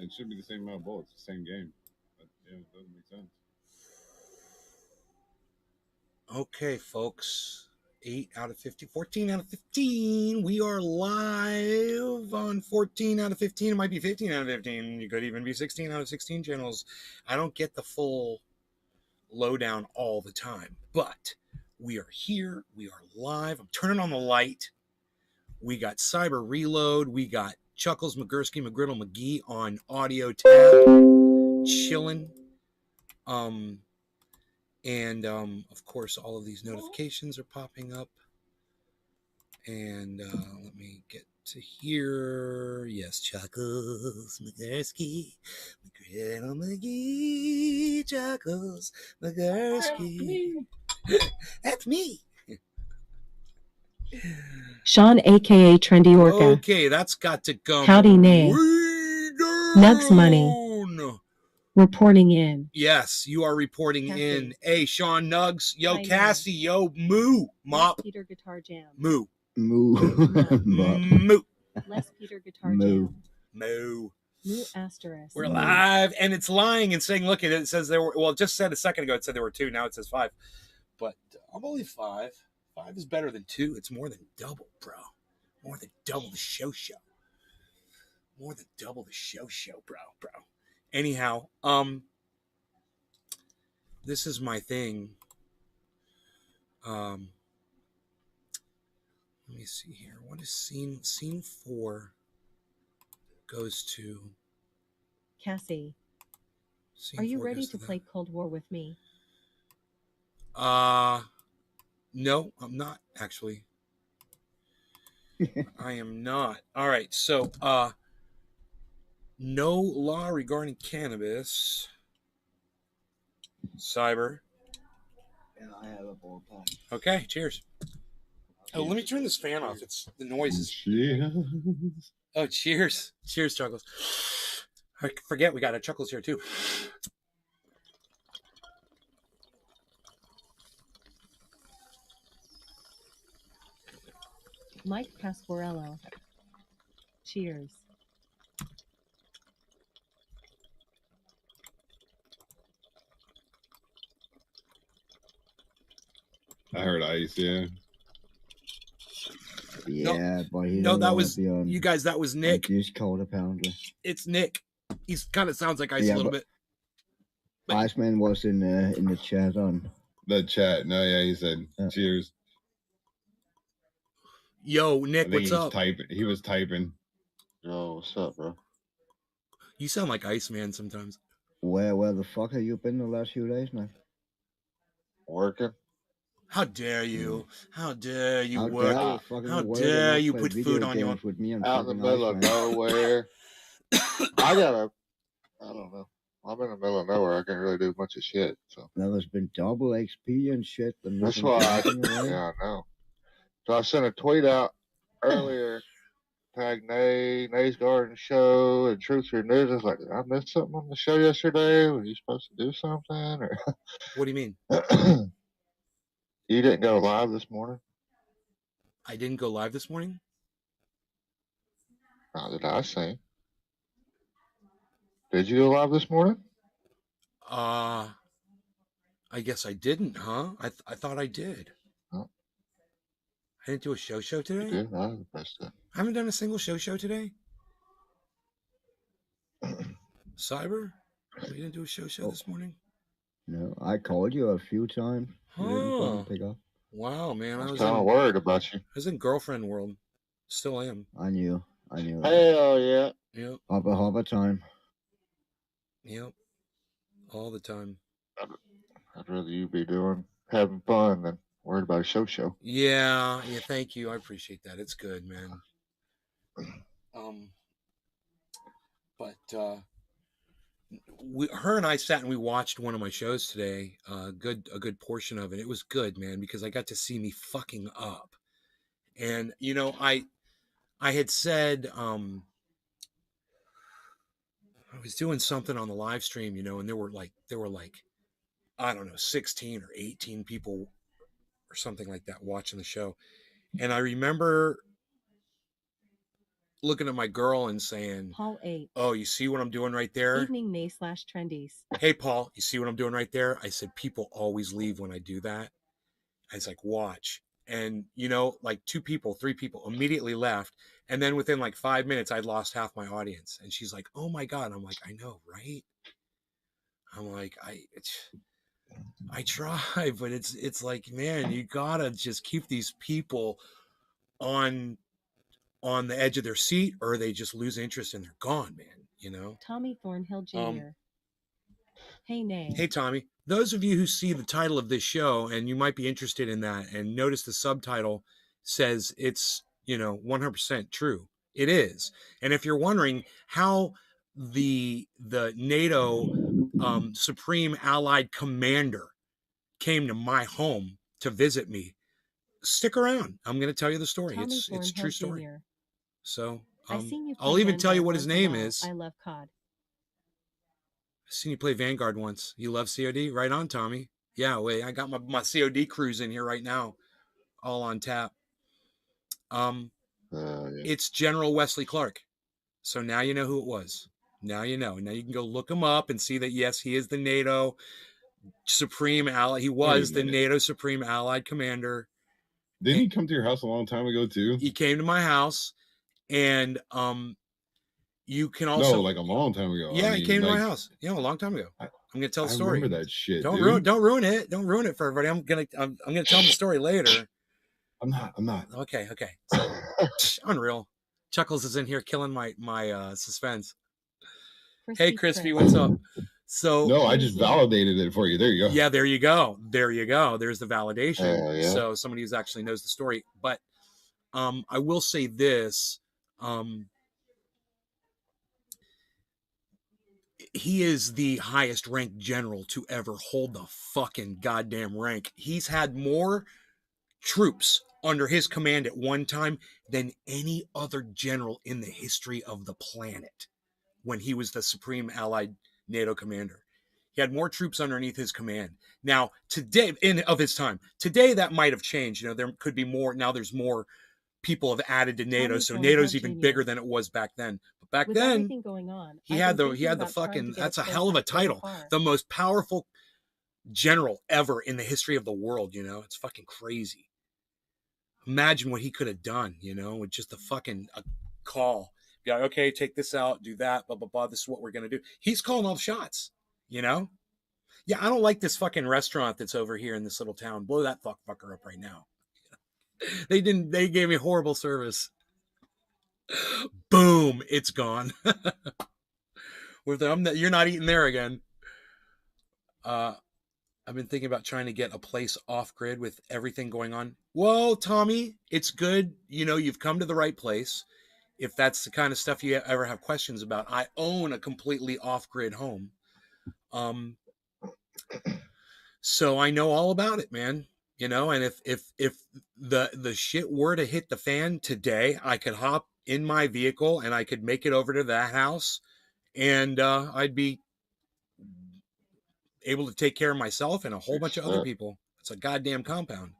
it should be the same amount of bullets, the same game. But yeah, it doesn't make sense. Okay, folks. 8 out of 50, 14 out of 15. We are live on 14 out of 15. It might be 15 out of 15. You could even be 16 out of 16 channels. I don't get the full lowdown all the time, but we are here. We are live. I'm turning on the light. We got Cyber Reload. We got Chuckles, McGursky, McGriddle, McGee on audio tab, chilling. And of course, all of these notifications are popping up. And let me get to here. Yes, Chuckles, McGursky, McGriddle, McGee, Chuckles, McGursky. That's me. Sean, a.k.a. Trendy Orca. Okay, that's got to come. Howdy, nay. Nugs Money. Reporting in. Yes, you are reporting Cassie. in. Hey, Sean Nugs. Yo, Hi, Cassie. Yo, Moo. Mop. Peter Guitar Jam. Moo. Moo. Moo. Les Peter Guitar Moo. Jam. Moo. Moo asterisk. We're live, and it's lying and saying, look at it. It says there were, well, it just said a second ago it said there were 2. Now it says 5. But I'm only 5. 5 is better than 2. It's more than double, bro. More than double the show. More than double the show, bro. Anyhow, this is my thing. Let me see here. What is scene 4 goes to Cassie. scene Are you 4 ready goes to that. play Cold War with me? No, I'm not actually. I am not. All right. So, no law regarding cannabis. Cyber. Yeah, I have a ballpark. Okay, cheers. Oh, let me turn this fan off. It's the noises. Cheers. Oh, cheers. Cheers, Chuckles. I forget we got a Chuckles here too. Mike Pasquarello. Cheers. I heard ice, yeah. Yeah, but he No, don't that wanna was be on you guys. That was Nick. Just cold apparently. It's Nick. He's kind of sounds like Ice Yeah, a little but- bit. But- Iceman was in the chat on. The chat. No, yeah, he said cheers. Yo, I Nick, think what's he's up? typing. He was typing. Yo, what's up, bro? You sound like Iceman sometimes. Where the fuck have you been the last few days now? Working? How dare you? How dare you How work? dare you fucking How work dare and you not put play food video on your? games with me and Out in the fucking middle of Iceman? nowhere. I don't know. I'm in the middle of nowhere. I can't really do much of shit. So There's been double XP and shit. And that's you've why been fucking away. yeah, I know. So I sent a tweet out earlier, tag Nay's Garden Show, and Truth or News. I was like, did I miss something on the show yesterday? Were you supposed to do something? Or What do you mean? you didn't go live this morning? I didn't go live this morning. Not that I see. Did you go live this morning? I guess I didn't, huh? I thought I did. Oh. I didn't do a show You today. did? I missed it. I haven't done a single show today. Cyber, you didn't do a show this morning. No, I called you a few times. You didn't Huh. fucking pick up. Wow, man, I I was was kind of in, worried about you. I was in girlfriend world. Still am. I knew. Hell yeah. Yep. Hopper time. Yep. All the time. I'd rather you be having fun than worried about a show. Yeah. Thank you. I appreciate that. It's good, man. But her and I sat and we watched one of my shows today. A good portion of it. It was good, man, because I got to see me fucking up. And you know, I had said I was doing something on the live stream, you know, and there were like I don't know, 16 or 18 people or something like that watching the show. And I remember looking at my girl and saying, Paul 8. "Oh, you see what I'm doing right there?" Evening Nay / Trendies. "Hey, Paul, you see what I'm doing right there?" I said, "People always leave when I do that." I was like, "Watch." And, you know, like 2 people, 3 people immediately left. And then within like 5 minutes, I'd lost half my audience. And she's like, "Oh my God." I'm like, "I know, right?" I'm like, I try, but it's like, man, you gotta just keep these people on the edge of their seat, or they just lose interest and they're gone, man. You know. Tommy Thornhill Jr. Hey Nay. Hey, Tommy. Those of you who see the title of this show and you might be interested in that, and notice the subtitle says it's 100% true. It is. And if you're wondering how the NATO Supreme Allied Commander came to my home to visit me, stick around. I'm going to tell you the story. Tommy It's a Thornhill true story. Jr. So I seen you play I'll even tell you Vanguard what his once in a name while. is. I love COD. I've seen you play Vanguard once. You love COD? Right on, Tommy. Yeah, wait, I got my COD crews in here right now, all on tap. Yeah. It's General Wesley Clark. So now you know who it was. Now you know. Now you can go look him up and see that, yes, he is the NATO Supreme Allied. He was the NATO Supreme Allied Commander. Didn't he come to your house a long time ago too? He came to my house, and you can also like a long time ago. Yeah, he came to my house. A long time ago. I'm gonna tell the story. I remember that shit. Don't dude. ruin it. Don't ruin it for everybody. I'm gonna tell him the story later. I'm not. Okay. So, unreal. Chuckles is in here killing my suspense. Hey, Crispy, what's up? So no, I just validated it for you. There you go. Yeah, there you go. There's the validation. Yeah. So somebody who actually knows the story. But I will say this. He is the highest ranked general to ever hold the fucking goddamn rank. He's had more troops under his command at one time than any other general in the history of the planet when he was the Supreme Allied NATO commander. He had more troops underneath his command. Now, today, of his time, today that might have changed. There could be more. Now there's more people have added to NATO, so NATO's even bigger than it was back then. But back then, going on, he had the fucking, that's a hell of a title. The most powerful general ever in the history of the world, It's fucking crazy. Imagine what he could have done, with just a fucking call. Be like, okay, take this out, do that, blah, blah, blah. This is what we're going to do. He's calling all the shots, Yeah, I don't like this fucking restaurant that's over here in this little town. Blow that fucker up right now. They gave me horrible service. Boom, it's gone. With them, you're not eating there again. I've been thinking about trying to get a place off grid with everything going on. Whoa, Tommy, it's good. You've come to the right place. If that's the kind of stuff you ever have questions about, I own a completely off grid home. So I know all about it, man. And if the shit were to hit the fan today, I could hop in my vehicle and I could make it over to that house, and I'd be able to take care of myself and a whole bunch of other people. It's a goddamn compound,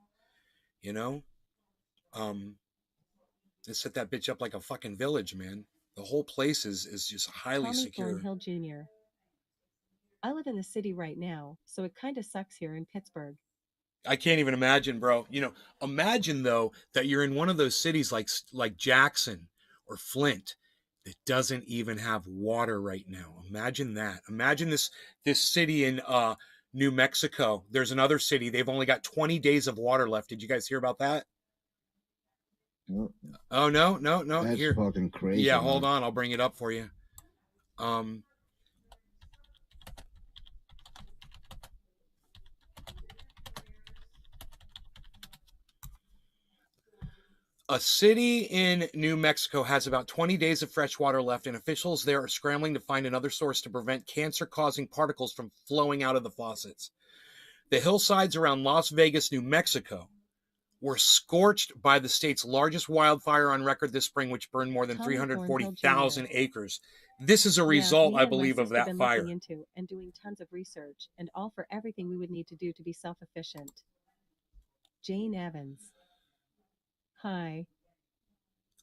Just set that bitch up like a fucking village, man. The whole place is just highly secure. Thornhill Jr. I live in the city right now, so it kind of sucks here in Pittsburgh. I can't even imagine, bro. Imagine though that you're in one of those cities like Jackson or Flint that doesn't even have water right now. Imagine that. Imagine this city in New Mexico. There's another city. They've only got 20 days of water left. Did you guys hear about that? No. Oh no. That's Here. fucking crazy. Yeah, man. hold on. I'll bring it up for you. A city in New Mexico has about 20 days of fresh water left, and officials there are scrambling to find another source to prevent cancer-causing particles from flowing out of the faucets. The hillsides around Las Vegas, New Mexico, were scorched by the state's largest wildfire on record this spring, which burned more than 340,000 acres. This is a result, I believe, of that fire. Into and doing tons of research, and all for everything we would need to do to be self-efficient. Jane Evans. Hi.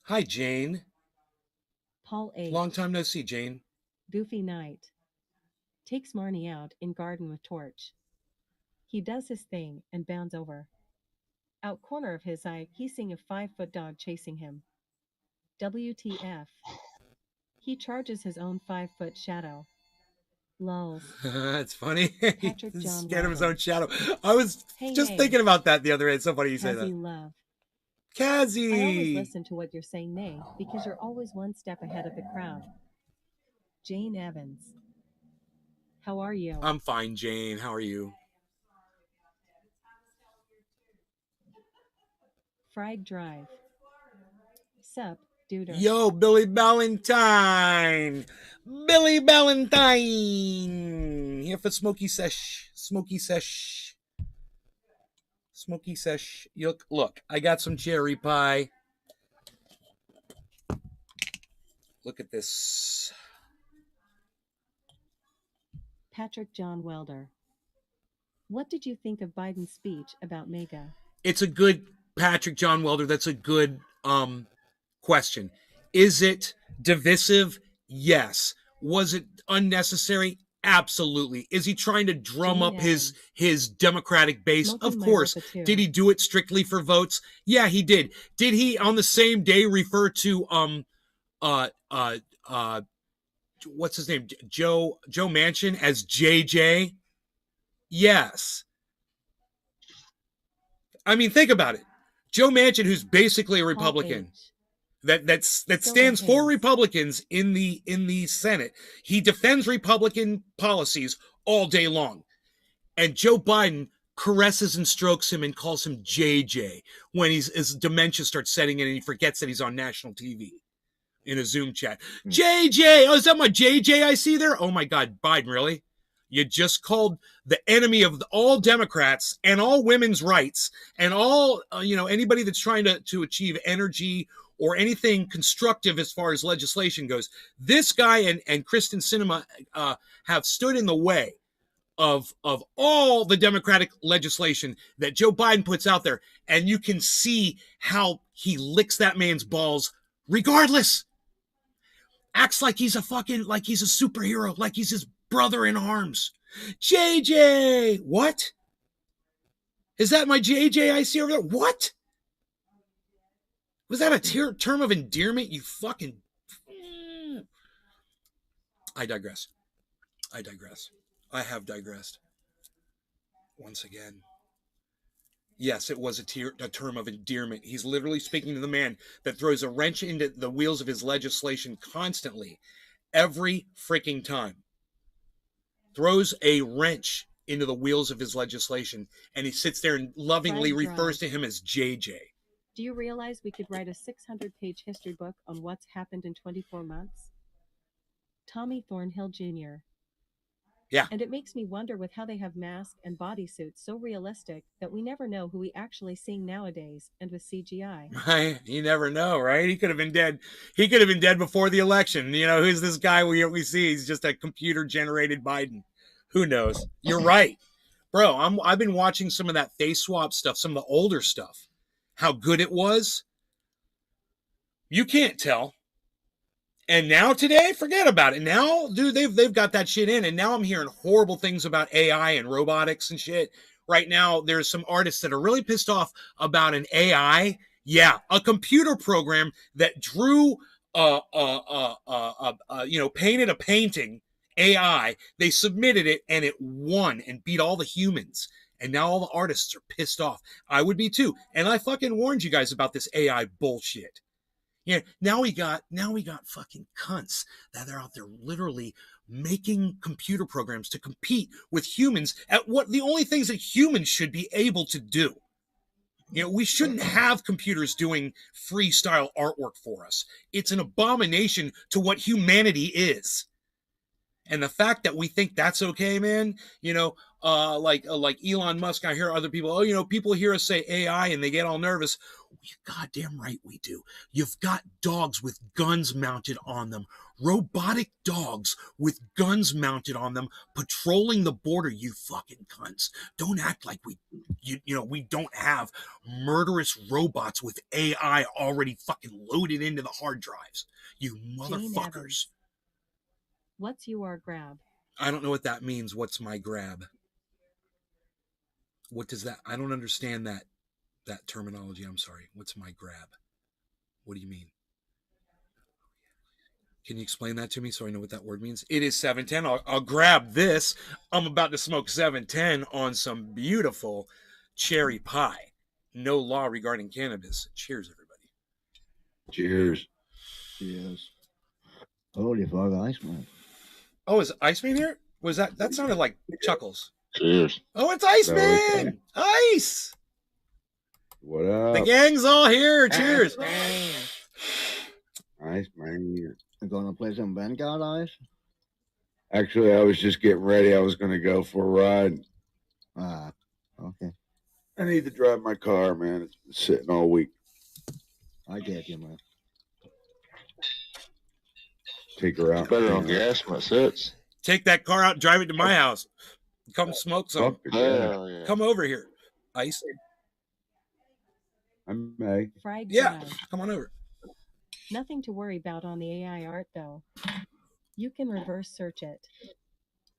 Hi, Jane. Paul H. Long time no see, Jane. Goofy night. Takes Marnie out in garden with torch. He does his thing and bounds over. Out corner of his eye, he's seeing a 5-foot dog chasing him. WTF. He charges his own 5-foot shadow. Lulz. That's funny. Patrick He's John scared of his Wilder. own shadow. I was Hey, just hey. thinking about that the other day. It's so funny you say Kazzy that. love. Kazzy. I always listen to what you're saying, Nay, because you're always one step ahead of the crowd. Jane Evans. How are you? I'm fine, Jane. How are you? Fried Drive. Sup, duder. Yo, Billy Ballantyne. Billy Ballantyne. Here for Smoky Sesh. Smoky Sesh. Smoky Sesh. Look, I got some cherry pie. Look at this. Patrick John Welder. What did you think of Biden's speech about MAGA? It's a good Patrick John Welder. That's a good question. Is it divisive? Yes. Was it unnecessary? Absolutely. Is he trying to drum Jane up his Evans. Democratic base? Smoking Of my course. Ropa too. Did he do it strictly for votes? Yeah, he did. Did he on the same day refer to what's his name? Joe Manchin as JJ? Yes. I mean, think about it. Joe Manchin, who's basically a Paul Republican, H. that Still stands for Hayes. Republicans in the Senate. He defends Republican policies all day long. And Joe Biden caresses and strokes him and calls him JJ when his dementia starts setting in and he forgets that he's on national TV in a Zoom chat. JJ, oh, is that my JJ I see there? Oh my God, Biden, really? You just called the enemy of all Democrats and all women's rights and all, anybody that's trying to achieve energy or anything constructive as far as legislation goes. This guy and Kristen Sinema have stood in the way of all the Democratic legislation that Joe Biden puts out there. And you can see how he licks that man's balls regardless. Acts like he's a superhero, like he's his brother in arms. JJ! What? Is that my JJ I see over there? What? Was that a term of endearment, you fucking... I digress. I have digressed. Once again. Yes, it was a term of endearment. He's literally speaking to the man that throws a wrench into the wheels of his legislation constantly, every freaking time. Throws a wrench into the wheels of his legislation, and he sits there and lovingly refers to him as JJ. Do you realize we could write a 600-page history book on what's happened in 24 months? Tommy Thornhill Jr. Yeah. And it makes me wonder with how they have masks and bodysuits so realistic that we never know who we actually seeing nowadays, and with CGI. Right? You never know, right? He could have been dead. He could have been dead before the election. Who's this guy we see? He's just a computer-generated Biden. Who knows? You're right. Bro, I've been watching some of that face swap stuff, some of the older stuff. How good it was. You can't tell. And now today, forget about it. Now, dude, they've got that shit in. And now I'm hearing horrible things about AI and robotics and shit. Right now, there's some artists that are really pissed off about an AI. Yeah, a computer program that drew, painted a painting, AI. They submitted it and it won and beat all the humans. And now all the artists are pissed off. I would be too. And I fucking warned you guys about this AI bullshit. Yeah, now we got fucking cunts that are out there literally making computer programs to compete with humans at what the only things that humans should be able to do. We shouldn't have computers doing freestyle artwork for us. It's an abomination to what humanity is. And the fact that we think that's okay, man, like Elon Musk. I hear other people, people hear us say AI and they get all nervous. You're goddamn right we do. You've got dogs with guns mounted on them, robotic dogs with guns mounted on them, patrolling the border. You fucking cunts! Don't act like we don't have murderous robots with AI already fucking loaded into the hard drives. You motherfuckers! What's your grab? I don't know what that means. What's my grab? What does that? I don't understand that terminology. I'm sorry. What's my grab? What do you mean? Can you explain that to me so I know what that word means? It is 7:10. I'll grab this. I'm about to smoke 7:10 on some beautiful cherry pie. No law regarding cannabis. Cheers, everybody. Cheers. Cheers. Holy fuck, Iceman. Oh, is Iceman here? Was that sounded like Chuckles? Cheers. Oh, it's Iceman! Ice! What up? The gang's all here. Cheers. Nice, man. You gonna play some Vanguard, Ice? Actually, I was just getting ready. I was going to go for a ride. Ah, okay. I need to drive my car, man. It's been sitting all week. I get you, man. Take her out. Better on gas when it sits. Take that car out and drive it to my house. Come smoke some. Fuck yeah. Hell yeah. Come over here. Ice. I may. Fried Yeah, drive. come on over. Nothing to worry about on the AI art, though. You can reverse search it.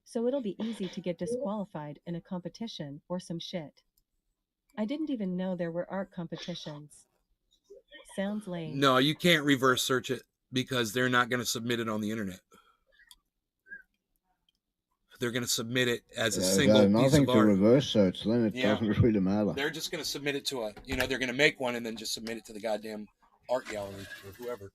So it'll be easy to get disqualified in a competition or some shit. I didn't even know there were art competitions. Sounds lame. No, you can't reverse search it because they're not going to submit it on the internet. They're going to submit it as a single piece nothing of to art. reverse search, then it Yeah. doesn't really matter. They're just going to submit it to they're going to make one and then just submit it to the goddamn art gallery or whoever.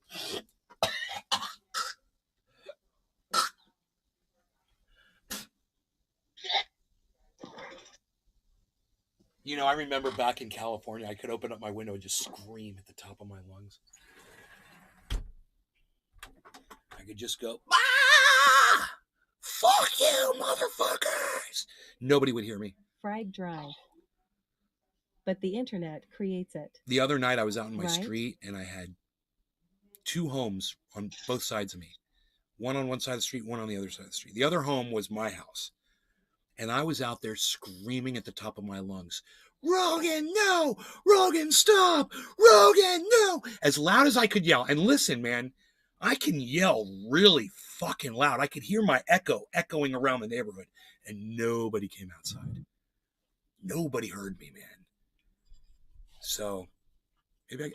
I remember back in California, I could open up my window and just scream at the top of my lungs. I could just go, ah! Fuck you, motherfuckers! Nobody would hear me. Fried drive. But the internet creates it. The other night I was out in my Right. street and I had two homes on both sides of me. One on one side of the street, one on the other side of the street. The other home was my house. And I was out there screaming at the top of my lungs, Rogan, no! Rogan, stop! Rogan, no! As loud as I could yell. And listen, man, I can yell really fucking loud. I could hear my echoing around the neighborhood. And nobody came outside. Nobody heard me, man. So,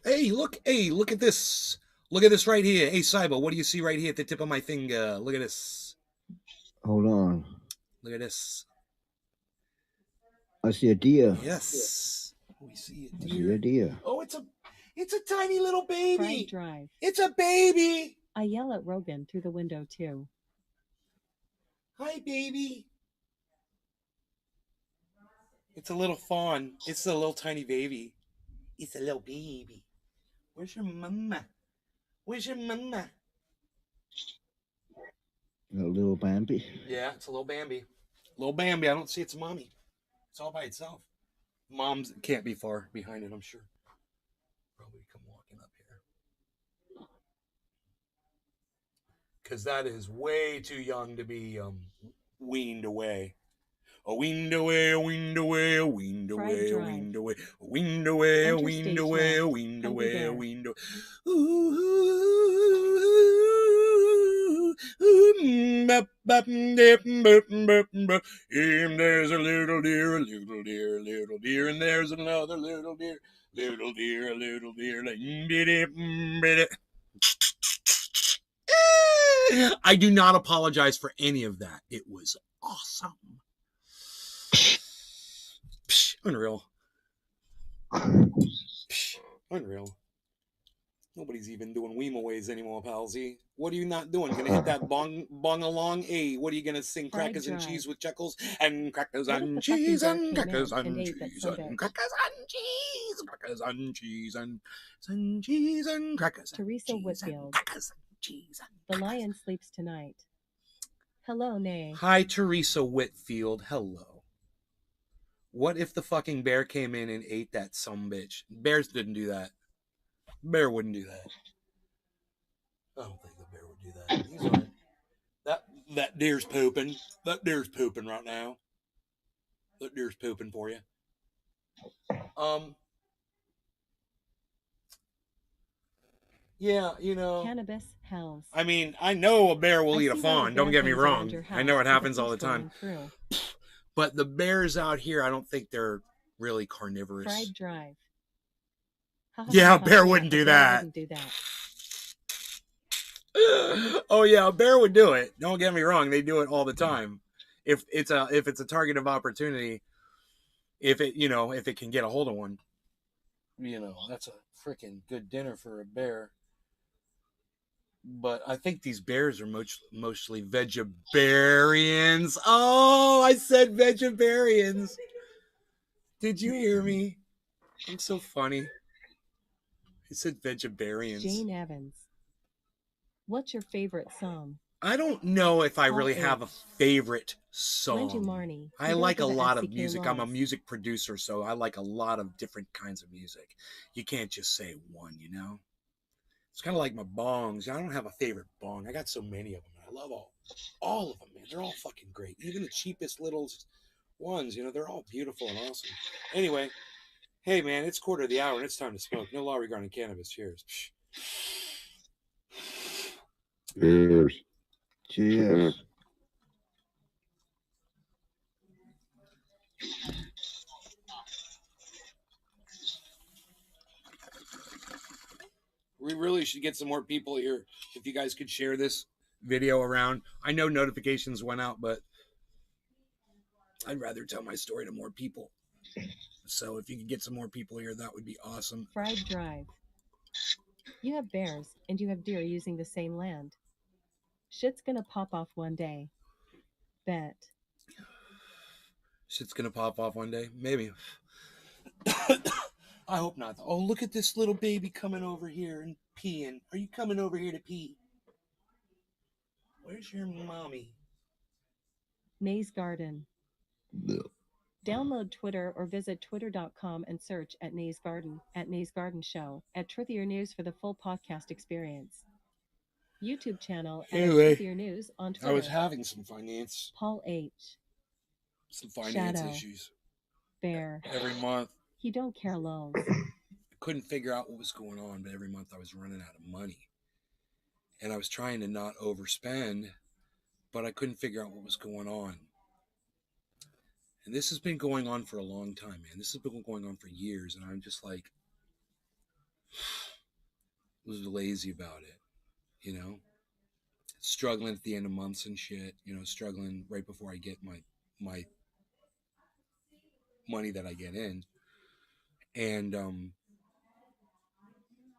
hey, look at this. Look at this right here. Hey, Cybo, what do you see right here at the tip of my finger? Look at this. Hold on. Look at this. I see a deer. Yes. We see a I see deer. a deer. Oh, it's a tiny little baby. Fried drive. It's a baby. I yell at Rogan through the window, too. Hi, baby. It's a little fawn. It's a little tiny baby. It's a little baby. Where's your mama? Where's your mama? A little Bambi. Yeah, it's a little Bambi. Little Bambi. I don't see its mommy. It's all by itself. Mom's can't be far behind it, I'm sure. Probably come walking up here. Because that is way too young to be weaned away. A weaned away, a weaned away, a weaned Fried away, a drive. weaned away, a weaned away, a Enter weaned stage away, a left. weaned Hungry away, a bear. weaned away. And there's a little deer, a little deer, a little deer, and there's another little deer, little deer, a little deer. I do not apologize for any of that. It was awesome. Psh, unreal. Psh, unreal. Nobody's even doing Weemaways anymore, palsy. What are you not doing? Gonna hit that bong along? Hey, what are you gonna sing? Fried Crackers and drive. cheese with chuckles and crackers What if and the fucking cheese bear and came crackers out and and ate that cheese son of and a- crackers and cheese, crackers and cheese and cheese and crackers. and Teresa cheese and Whitfield. crackers and cheese and The crackers. lion sleeps tonight. Hello, Nay. Hi, Teresa Whitfield. Hello. What if the fucking bear came in and ate that sumbitch? Bears didn't do that. Bear wouldn't do that. I don't think the bear would do that. He's all right. That deer's pooping. That deer's pooping right now. That deer's pooping for you. Yeah, you know. Cannabis hells. I mean, I know a bear will I eat a see why the fawn. Don't bear get me hangs around wrong. your I know house it with happens the all the piece time. rolling through. But the bears out here, I don't think they're really carnivorous. Fried drive. Yeah, a bear wouldn't the do bear that. wouldn't do that. Oh yeah, a bear would do it. Don't get me wrong; they do it all the time. If it's a target of opportunity, if it can get a hold of one, that's a freaking good dinner for a bear. But I think these bears are mostly vegetarians. Oh, I said vegetarians. Did you hear me? I'm so funny. I said vegetarians. Jane Evans. What's your favorite song? I don't know if I Paul really have a H. favorite Wendy song. Marnie. I Congrats like a to the lot of SCK music. I'm a laws. music producer, so I like a lot of different kinds of music. You can't just say one, It's kind of like my bongs. I don't have a favorite bong. I got so many of them. I love all of them, man. They're all fucking great. Even the cheapest little ones, they're all beautiful and awesome. Anyway, hey, man, it's 1:15 and it's time to smoke. No law regarding cannabis. Cheers. Cheers. Cheers. We really should get some more people here. If you guys could share this video around. I know notifications went out, but I'd rather tell my story to more people. So if you could get some more people here, that would be awesome. Fried drive. You have bears and you have deer using the same land. Shit's gonna pop off one day. Bet. Shit's gonna pop off one day? Maybe. I hope not. Oh, look at this little baby coming over here and peeing. Are you coming over here to pee? Where's your mommy? Nay's Garden. No. Download Twitter or visit twitter.com and search at Nay's Garden, at Nay's Garden Show, at Truthier News for the full podcast experience. YouTube channel at Anyway, Truthier News on Twitter. I was having some finance. Paul H. Some finance Shadow. issues. Bear. Every month. He don't care lows. I couldn't figure out what was going on, but every month I was running out of money. And I was trying to not overspend, but I couldn't figure out what was going on. And this has been going on for a long time, man. This has been going on for years, and I'm just like, was lazy about it, Struggling at the end of months and shit, struggling right before I get my money that I get in. And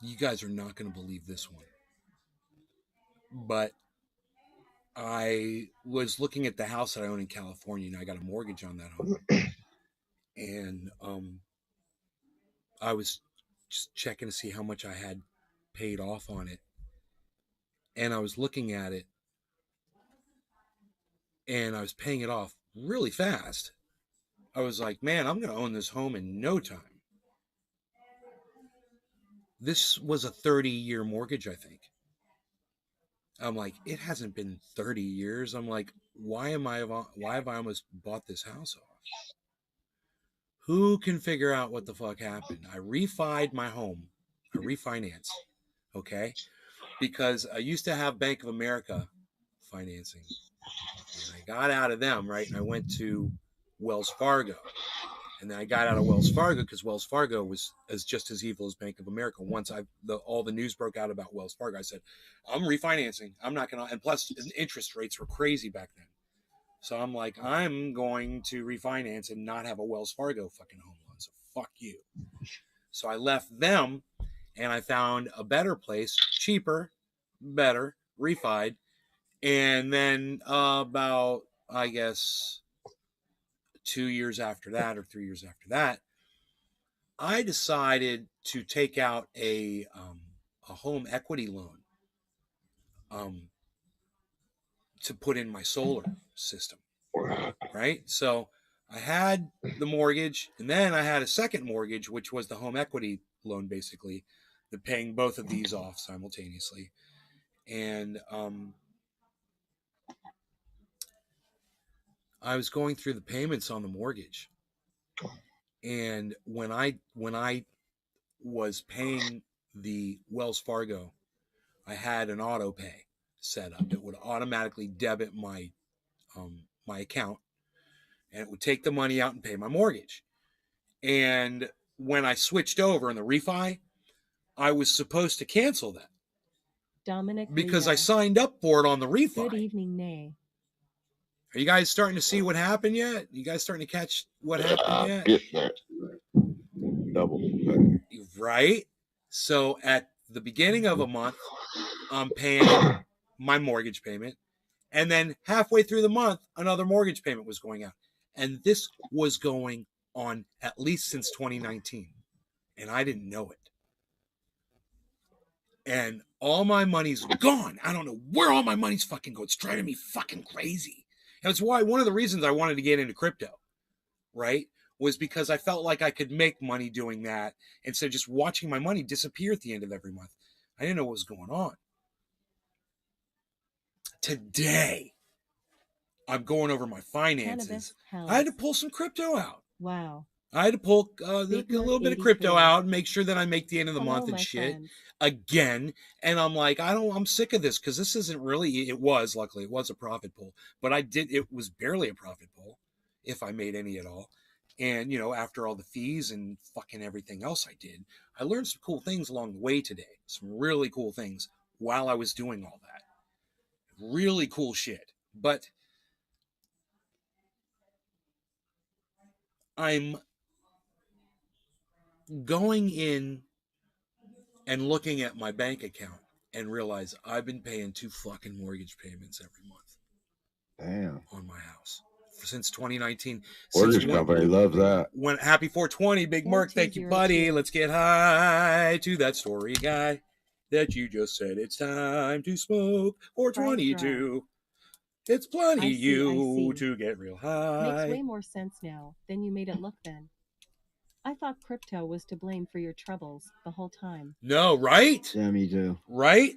you guys are not going to believe this one. But I was looking at the house that I own in California, and I got a mortgage on that home. And I was just checking to see how much I had paid off on it. And I was looking at it, and I was paying it off really fast. I was like, man, I'm going to own this home in no time. This was a 30-year mortgage, I think. I'm like, it hasn't been 30 years. I'm like, why have I almost bought this house off? Who can figure out what the fuck happened? I refied my home. I refinanced. Okay? Because I used to have Bank of America financing. And I got out of them, right? And I went to Wells Fargo. And then I got out of Wells Fargo because Wells Fargo was just as evil as Bank of America. Once all the news broke out about Wells Fargo, I said, I'm refinancing. I'm not going to, and plus interest rates were crazy back then. So I'm like, I'm going to refinance and not have a Wells Fargo fucking home loan. So fuck you. So I left them and I found a better place, cheaper, better, refied. And then about, I guess, 2 years after that or 3 years after that, I decided to take out a home equity loan to put in my solar system, right? So I had the mortgage, and then I had a second mortgage, which was the home equity loan, basically, the paying both of these off simultaneously. And I was going through the payments on the mortgage, and when I was paying the Wells Fargo, I had an auto pay set up. It would automatically debit my my account, and it would take the money out and pay my mortgage. And when I switched over in the refi, I was supposed to cancel that Dominic because I Leo. signed up for it on the Good refi. evening, Nay. Are you guys starting to see what happened yet? You guys starting to catch what happened yet? Get that. Double. Right? So at the beginning of a month, I'm paying my mortgage payment. And then halfway through the month, another mortgage payment was going out. And this was going on at least since 2019. And I didn't know it. And all my money's gone. I don't know where all my money's fucking going. It's driving me fucking crazy. And it's why one of the reasons I wanted to get into crypto, right, was because I felt like I could make money doing that instead of just watching my money disappear at the end of every month. I didn't know what was going on. Today, I'm going over my finances. I had to pull some crypto out. Wow. I had to pull a Big little Mark bit of crypto 83. out and make sure that I make the end of the Hello, month and my shit friends. again. And I'm like, I'm sick of this because this isn't really, luckily it was a profit pull, but it was barely a profit pull if I made any at all. And, after all the fees and fucking everything else I did, I learned some cool things along the way today. Some really cool things while I was doing all that. Really cool shit. But I'm going in and looking at my bank account and realize I've been paying 2 fucking mortgage payments every month. Damn. On my house since 2019. Mortgage company loves that. When happy 420, Big Merc, thank you, buddy. Let's get high to that story guy that you just said it's time to smoke 422. It's plenty you to get real high. Makes way more sense now than you made it look then. I thought crypto was to blame for your troubles the whole time. No, right? Yeah, me too. Right?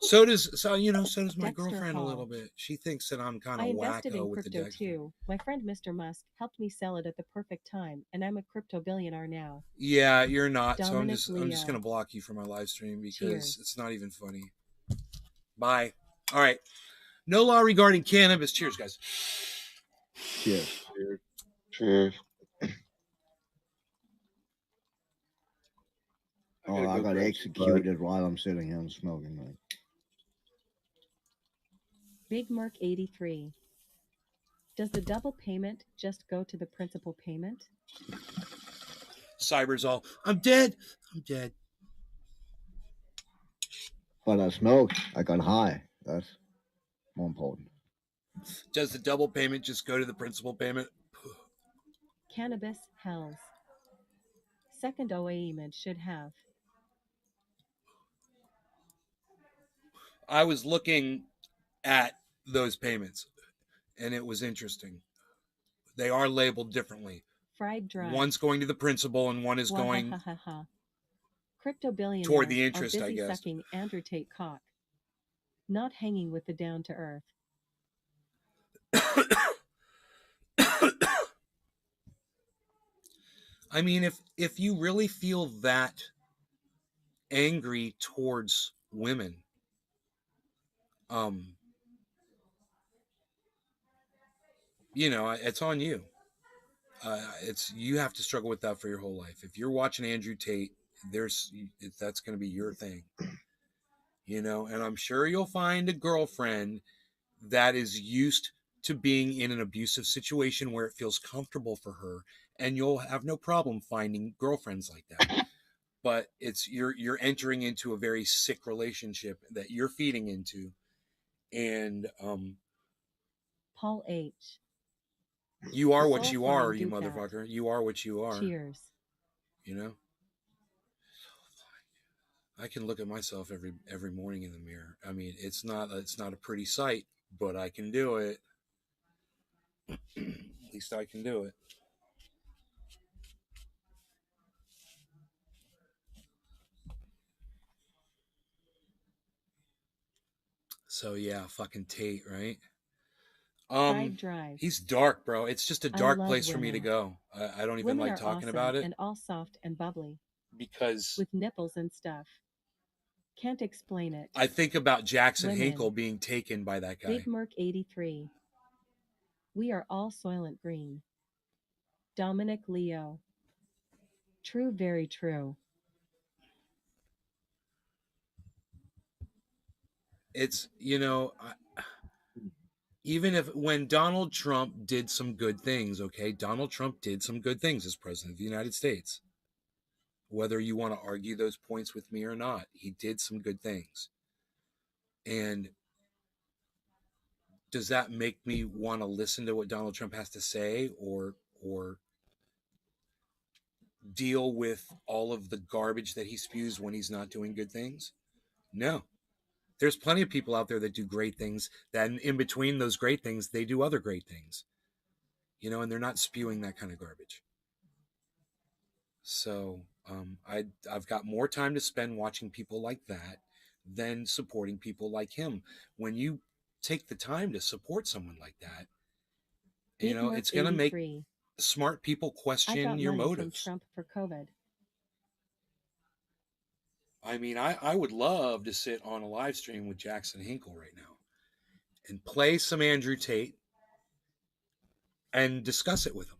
So does my Dexter girlfriend Hall. a little bit. She thinks that I'm kind of I invested wacko in with the crypto Dexter. too. My friend Mr. Musk helped me sell it at the perfect time, and I'm a crypto billionaire now. Yeah, you're not. Dominic So I'm just Leo. gonna block you from my live stream because Cheers. it's not even funny. Bye. All right. No law regarding cannabis. Cheers, guys. Cheers. Cheers. Oh, I got executed while I'm sitting here and smoking, man. Big Merc 83. Does the double payment just go to the principal payment? Cyber's all, I'm dead. I'm dead. But I smoked. I got high. That's more important. Does the double payment just go to the principal payment? Cannabis Hells. Second OA image should have. I was looking at those payments, and it was interesting. They are labeled differently. Fried dry. One's going to the principal, and one is going Crypto billionaires toward the interest, are busy I guess. Sucking Andrew Tate cock, not hanging with the down to earth. I mean, if you really feel that angry towards women, it's on you. You have to struggle with that for your whole life. If you're watching Andrew Tate, that's going to be your thing, and I'm sure you'll find a girlfriend that is used to being in an abusive situation where it feels comfortable for her, and you'll have no problem finding girlfriends like that. But you're entering into a very sick relationship that you're feeding into, and Paul H. You are what you are, you motherfucker. You are what you are. Cheers. I can look at myself every morning in the mirror. I mean, it's not a pretty sight, but I can do it. least I can do it. So yeah, fucking Tate, right? Fried Drive. He's dark, bro. It's just a I dark love place for me to women. go. I don't even Women like are talking awesome about it and all soft and bubbly because with nipples and stuff. Can't explain it. I think about Jackson Women. Hinkle being taken by that guy. Big Merc 83. We are all Soylent Green. Dominic Leo. True, very true. It's, you know, even if when Donald Trump did some good things, okay, Donald Trump did some good things as president of the United States. Whether you want to argue those points with me or not, he did some good things. And does that make me want to listen to what Donald Trump has to say or deal with all of the garbage that he spews when he's not doing good things? No. There's plenty of people out there that do great things, that in between those great things, they do other great things. You know, and they're not spewing that kind of garbage. So I've got more time to spend watching people like that than supporting people like him. When you take the time to support someone like that, you know, it's going to make smart people question your motives. From Trump for COVID. I mean, I would love to sit on a live stream with Jackson Hinkle right now and play some Andrew Tate and discuss it with him.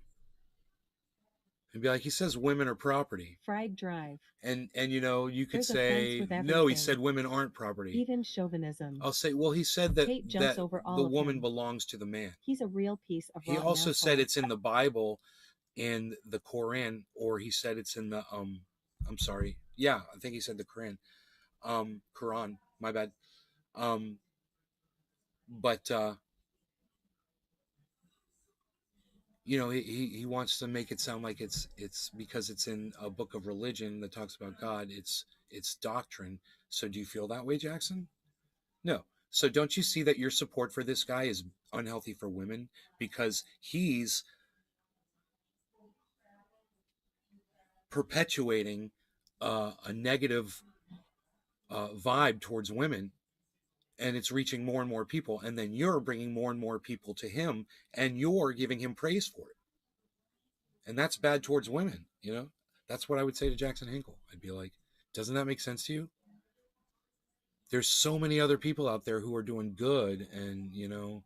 And be like, he says women are property. Fried Drive. And you know, you could There's say, no, he said women aren't property. Even chauvinism. I'll say, well, he said that, that over all the of woman him. belongs to the man. He's a real piece of He also said it's in the Bible and the Quran, or he said it's in the I'm sorry. Yeah, I think he said the Quran. Quran, my bad. But you know, he wants to make it sound like it's because it's in a book of religion that talks about God, it's doctrine. So do you feel that way, Jackson? No. So don't you see that your support for this guy is unhealthy for women because he's perpetuating a negative vibe towards women, and it's reaching more and more people, and then you're bringing more and more people to him and you're giving him praise for it, and that's bad towards women. You know, that's what I would say to Jackson Hinkle. I'd be like, doesn't that make sense to you? There's so many other people out there who are doing good, and you know,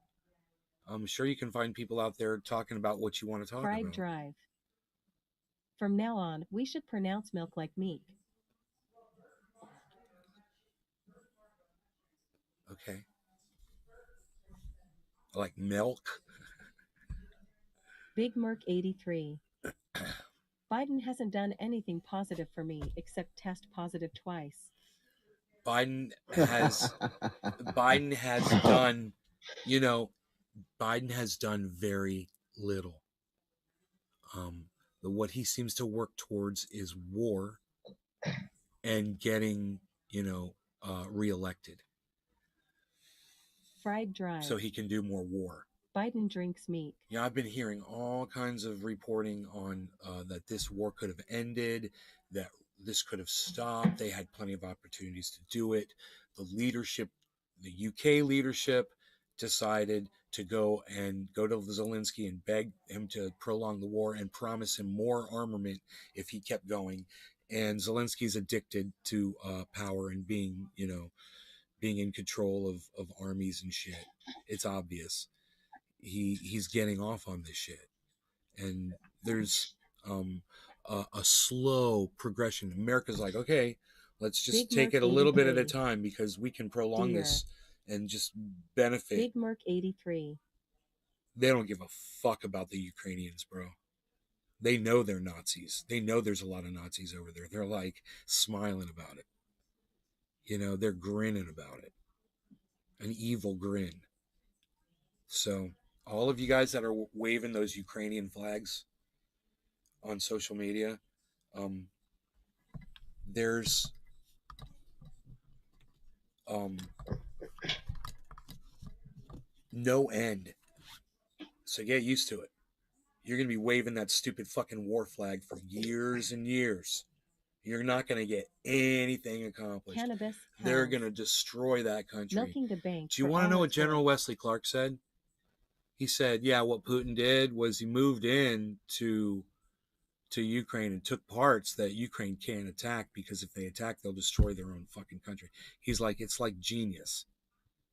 I'm sure you can find people out there talking about what you want to talk about. Fried Drive. From now on, we should pronounce milk like meat. Okay. Like milk. Big Merc 83. Biden hasn't done anything positive for me except test positive twice. Biden has done, you know, Biden has done very little. What he seems to work towards is war and getting, you know, reelected. Fried Drive. So he can do more war. Biden drinks meat. Yeah, I've been hearing all kinds of reporting on that this war could have ended, that this could have stopped. They had plenty of opportunities to do it. The leadership, the UK leadership, decided to go to Zelensky and beg him to prolong the war and promise him more armament if he kept going. And Zelensky's addicted to power and being in control of armies and shit. It's obvious. He's getting off on this shit, and there's a slow progression. America's like, okay, let's just take it a little bit at a time because we can prolong this and just benefit. Big Merc 83. They don't give a fuck about the Ukrainians, bro. They know they're Nazis. They know there's a lot of Nazis over there. They're like smiling about it. You know, they're grinning about it. An evil grin. So all of you guys that are waving those Ukrainian flags on social media, there's no end. So get used to it. you're going to be waving that stupid fucking war flag for years and years. You're not going to get anything accomplished. Cannabis They're has. going to destroy that country. Milking the bank. Do you for want to all know what it's General worth. Wesley Clark said? He said, yeah, what Putin did was he moved in to Ukraine and took parts that Ukraine can't attack, because if they attack, they'll destroy their own fucking country. He's like, it's like genius.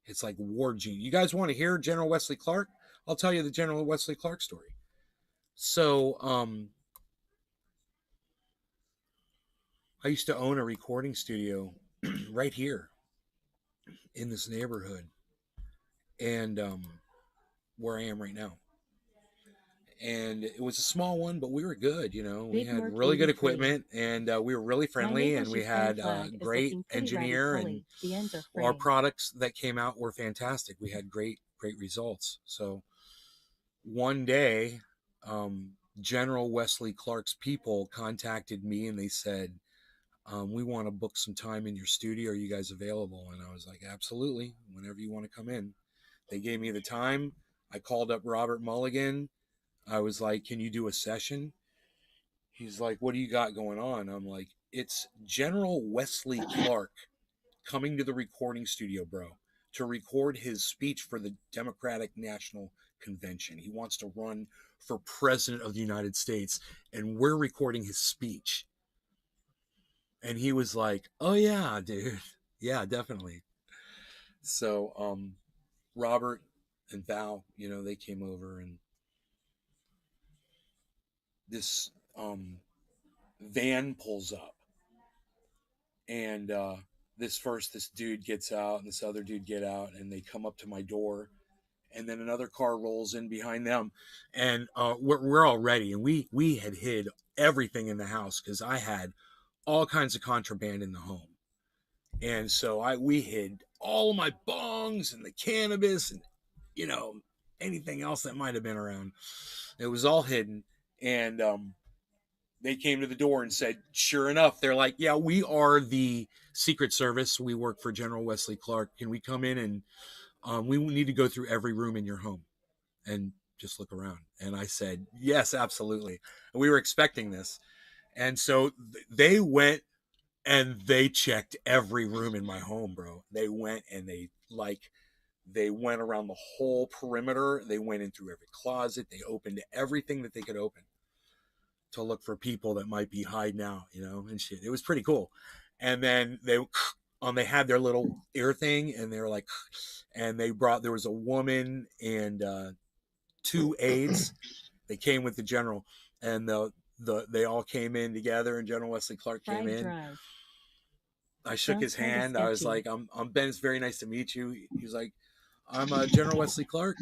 It's like war genius. You guys want to hear General Wesley Clark? I'll tell you the General Wesley Clark story. So, I used to own a recording studio right here in this neighborhood, and where I am right now. And it was a small one, but we were good, you know. We Big had Merc really good 83. equipment, and we were really My friendly, neighbor and we Shazam had flag is great looking pretty engineer, and ratty-fully. The ends are our fraying. products that came out were fantastic. We had great results. So one day, General Wesley Clark's people contacted me, and they said, we want to book some time in your studio. Are you guys available? And I was like, absolutely, whenever you want to come in. They gave me the time. I called up Robert Mulligan. I was like, can you do a session? He's like, what do you got going on? I'm like, it's General Wesley Clark coming to the recording studio, bro, to record his speech for the Democratic National Convention. He wants to run for president of the United States, and we're recording his speech. And he was like, oh yeah, dude. Yeah, definitely. So, Robert and Val, you know, they came over, and this van pulls up, and this dude gets out and this other dude get out, and they come up to my door, and then another car rolls in behind them, and we're all ready, and we had hid everything in the house because I had all kinds of contraband in the home, and so we hid all of my bongs and the cannabis and, you know, anything else that might have been around. It was all hidden, and they came to the door and said, sure enough, they're like, yeah, we are the Secret Service. We work for General Wesley Clark. Can we come in, and we need to go through every room in your home and just look around? And I said, yes, absolutely. And we were expecting this. And so they went and they checked every room in my home, bro. They went and they went around the whole perimeter. They went in through every closet. They opened everything that they could open to look for people that might be hiding out, you know, and shit. It was pretty cool. And then they had their little ear thing, and they were like, and there was a woman and 2 aides. They came with the general, and they all came in together, and General Wesley Clark came Fried in. drive. I shook Sounds his kinda hand. I was sketchy. like, I'm Ben. It's very nice to meet you. He was like, I'm General Wesley Clark.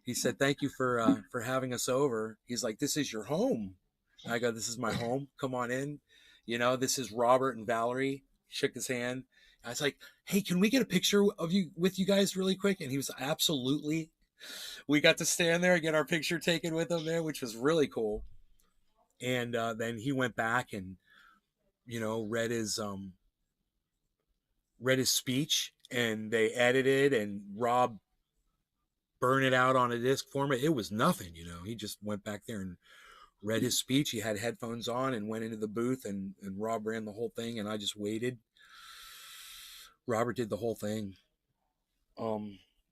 He said, thank you for having us over. He's like, this is your home. And I go, this is my home. Come on in. You know, this is Robert and Valerie. Shook his hand. I was like, hey, can we get a picture of you with you guys really quick? And he was absolutely. We got to stand there and get our picture taken with him there, which was really cool. And then he went back and, you know, read his speech, and they edited, and Rob burned it out on a disc format. It was nothing, you know. He just went back there and read his speech. He had headphones on and went into the booth, and Rob ran the whole thing, and I just waited. Robert did the whole thing.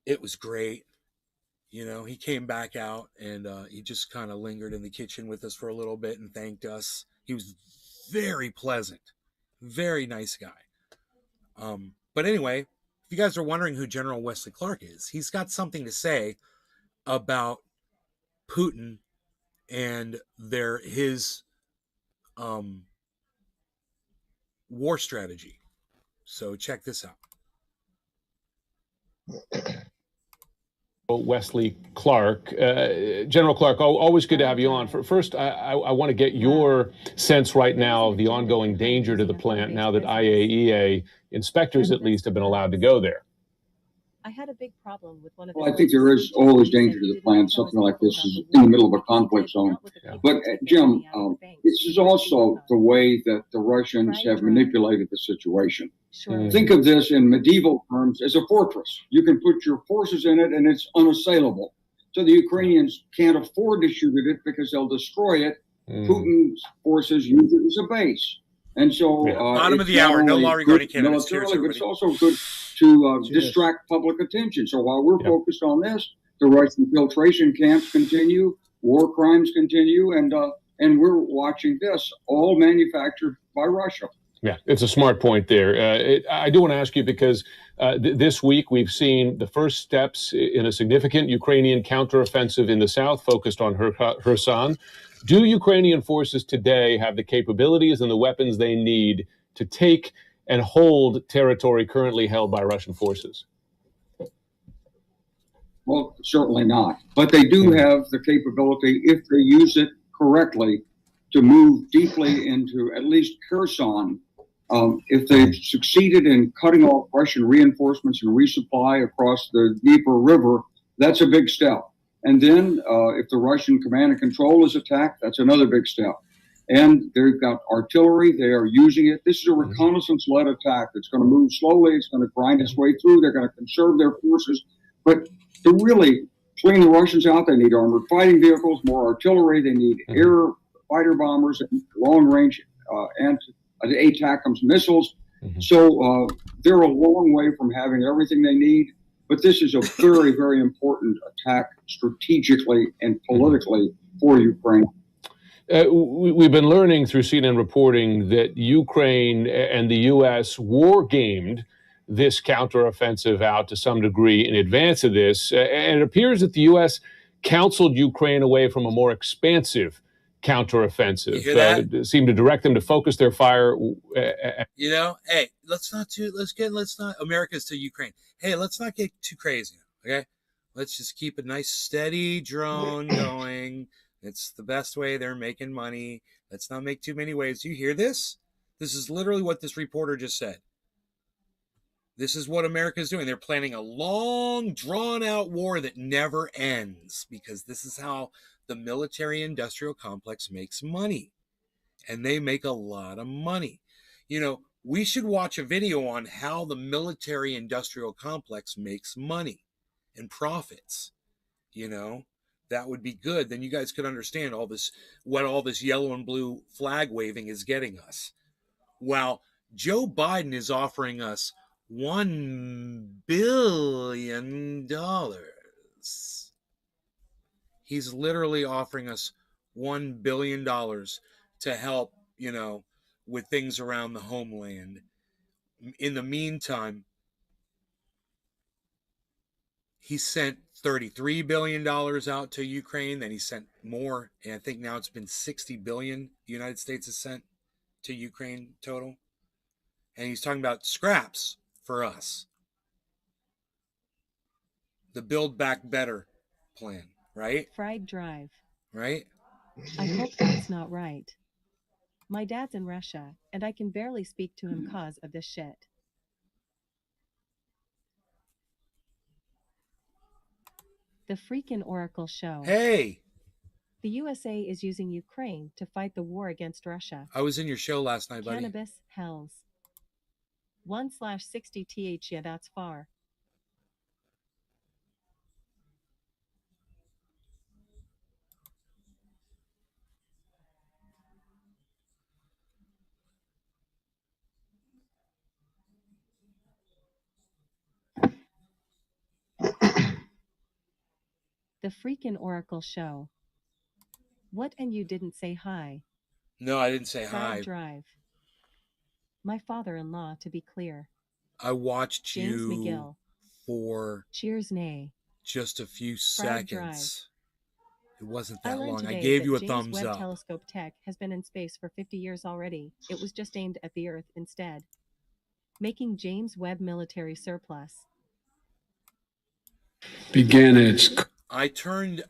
It was great. You know, he came back out, and he just kind of lingered in the kitchen with us for a little bit and thanked us. He was very pleasant, very nice guy. But anyway, if you guys are wondering who General Wesley Clark is, he's got something to say about Putin and his war strategy. So check this out. Wesley Clark. General Clark, always good to have you on. First, I want to get your sense right now of the ongoing danger to the plant now that IAEA inspectors at least have been allowed to go there. I had a big problem with one of Well, I think there is always danger to the plant. Something like this is in the middle of a conflict zone. Yeah. But, Jim, this is also the way that the Russians have manipulated the situation. Sure. Think of this in medieval terms as a fortress. You can put your forces in it and it's unassailable. So the Ukrainians can't afford to shoot at it because they'll destroy it. Putin's forces use it as a base. And so bottom of the hour, no law regarding Canada. Militarily, but it's also good to distract public attention. So while we're focused on this, the Russian filtration camps continue, war crimes continue, and we're watching this, all manufactured by Russia. Yeah, it's a smart point there. I do want to ask you because this week we've seen the first steps in a significant Ukrainian counteroffensive in the south focused on Kherson. Do Ukrainian forces today have the capabilities and the weapons they need to take and hold territory currently held by Russian forces? Well, certainly not. But they do have the capability, if they use it correctly, to move deeply into at least Kherson. If they've succeeded in cutting off Russian reinforcements and resupply across the Dnieper River, that's a big step. And then if the Russian command and control is attacked, that's another big step. And they've got artillery. They are using it. This is a reconnaissance-led attack. It's going to move slowly. It's going to grind its way through. They're going to conserve their forces. But to really clean the Russians out, they need armored fighting vehicles, more artillery. They need air fighter bombers and long-range ATACMS missiles. So they're a long way from having everything they need. But this is a very, very important attack strategically and politically for Ukraine. We've been learning through CNN reporting that Ukraine and the U.S. war-gamed this counteroffensive out to some degree in advance of this. And it appears that the U.S. counseled Ukraine away from a more expansive counteroffensive. Seemed to direct them to focus their fire. Hey, America's to Ukraine. Hey, let's not get too crazy, okay? Let's just keep a nice steady drone going. It's the best way they're making money. Let's not make too many waves. Do you hear this? This is literally what this reporter just said. This is what America's doing. They're planning a long, drawn-out war that never ends because this is how the military-industrial complex makes money. And they make a lot of money. We should watch a video on how the military-industrial complex makes money and profits. That would be good. Then you guys could understand what all this yellow and blue flag waving is getting us. While Joe Biden is offering us $1 billion. He's literally offering us $1 billion to help, with things around the homeland. In the meantime, he sent $33 billion out to Ukraine. Then he sent more. And I think now it's been $60 billion the United States has sent to Ukraine total. And he's talking about scraps for us. The Build Back Better plan, right? Fried drive. Right? I hope that's not right. My dad's in Russia, and I can barely speak to him cause of this shit. The freaking Oracle show. Hey! The USA is using Ukraine to fight the war against Russia. I was in your show last night, buddy. Cannabis hells. 1/60 th, yeah, that's far. The freaking Oracle show. What, and you didn't say hi? No, I didn't say Fried hi. drive. My father-in-law, to be clear. I watched James you McGill. for Cheers, nay. just a few Fried seconds. It wasn't I that learned long. I today gave that you a James thumbs Webb up. Telescope tech has been in space for 50 years already. It was just aimed at the Earth instead, making James Webb military surplus. Began its. I turned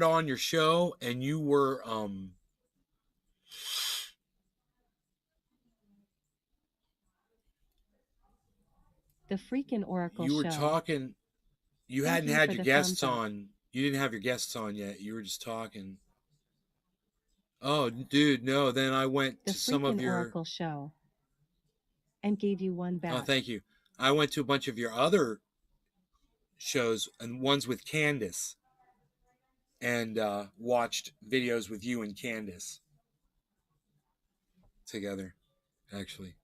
on your show and you were The freaking Oracle you were show. talking. You Thank hadn't you had for your the guests thumbs up. on. You didn't have your guests on yet. You were just talking. Oh, dude, no. Then I went The to some of freaking your. Oracle show. And gave you one back. Oh, thank you. I went to a bunch of your other shows and ones with Candace. and watched videos with you and Candace together, actually.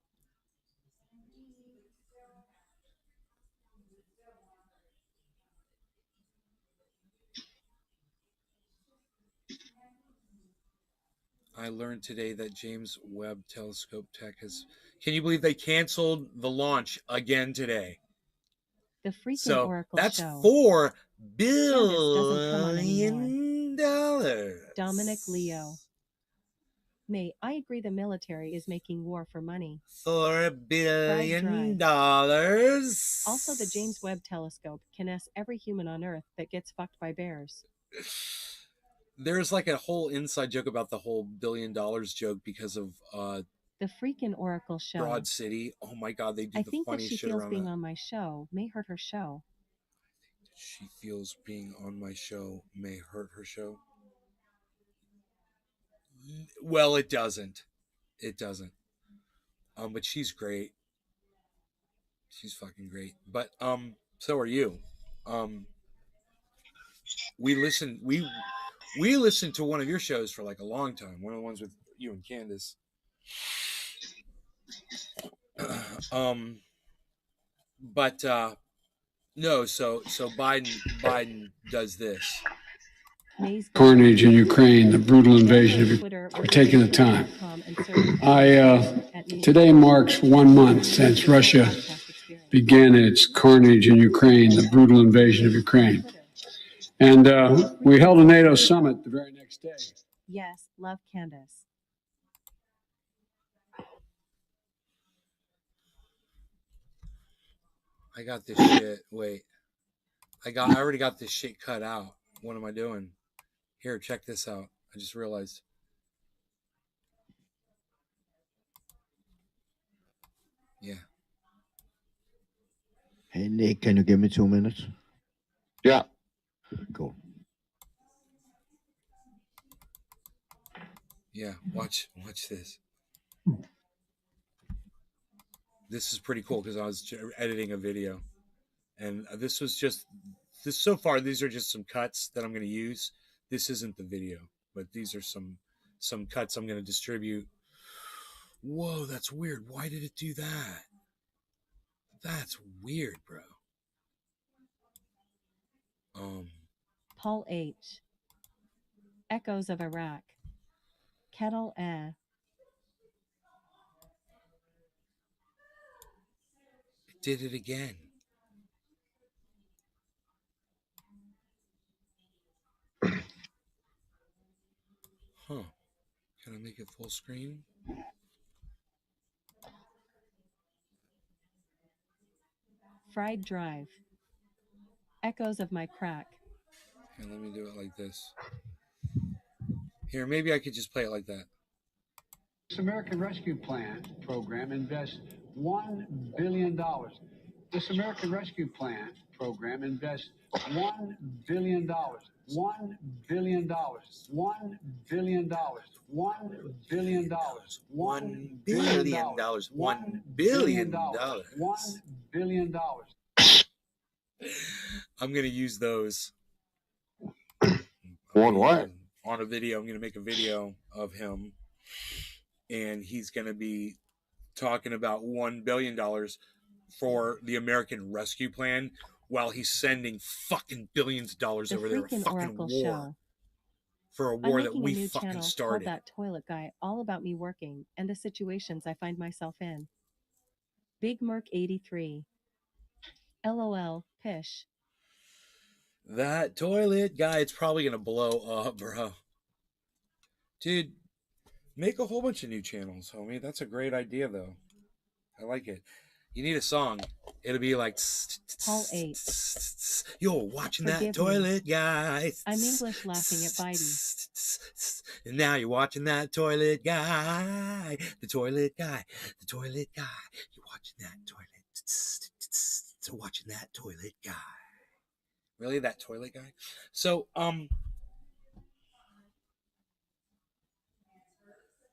I learned today that James Webb Telescope Tech has... Can you believe they canceled the launch again today? The freaking So Oracle that's show. $4 Candace doesn't come on billion. Dominic Leo. May I agree the military is making war for money. $4 billion. Also, the James Webb Telescope can ask every human on Earth that gets fucked by bears. There's like a whole inside joke about the whole $1 billion joke because of the freaking Oracle show. Broad City. Oh my God, they do I the think that funniest she shit feels around being that. on my show may hurt her show. She feels being on my show may hurt her show. Well, it doesn't. It doesn't. But she's great. She's fucking great. But so are you. We listened to one of your shows for like a long time. One of the ones with you and Candace. But no, so Biden does this. Carnage in Ukraine, the brutal invasion of Ukraine, for taking the time. Today marks 1 month since Russia began its carnage in Ukraine, the brutal invasion of Ukraine. And we held a NATO summit the very next day. Yes, love Candace. I got this shit. Wait. I already got this shit cut out. What am I doing? Here, check this out. I just realized. Yeah. Hey, Nick, can you give me 2 minutes? Yeah. Cool. Yeah, watch this. This is pretty cool because I was editing a video. And this was just... so far, these are just some cuts that I'm going to use. This isn't the video, but these are some cuts I'm going to distribute. Whoa, that's weird. Why did it do that? That's weird, bro. Paul H. Echoes of Iraq. Kettle It did it again. Huh. Can I make it full screen? Fried Drive. Echoes of my crack. Here, let me do it like this. Here, maybe I could just play it like that. This American Rescue Plan program invests $1 billion. This American Rescue Plan program invests $1 billion. $1 billion. $1 billion. $1 billion. $1 billion. $1 billion. $1 billion. I'm gonna use those. On what? On a video. I'm gonna make a video of him, and he's gonna be talking about $1 billion for the American Rescue Plan, while he's sending fucking billions of dollars over there, a fucking Oracle war. Show. For a I'm war that making a we new fucking channel started. called That Toilet Guy, all about me working and the situations I find myself in. Big Merc 83. LOL, pish. That toilet guy, it's probably gonna blow up, bro. Dude, make a whole bunch of new channels, homie. That's a great idea, though. I like it. You need a song. It'll be like... Paul 8. You're watching that Forgive toilet guy. I'm English laughing at Biden. And now you're watching that toilet guy. The toilet guy. The toilet guy. You're watching that toilet. So watching that toilet guy. Really? That toilet guy? So,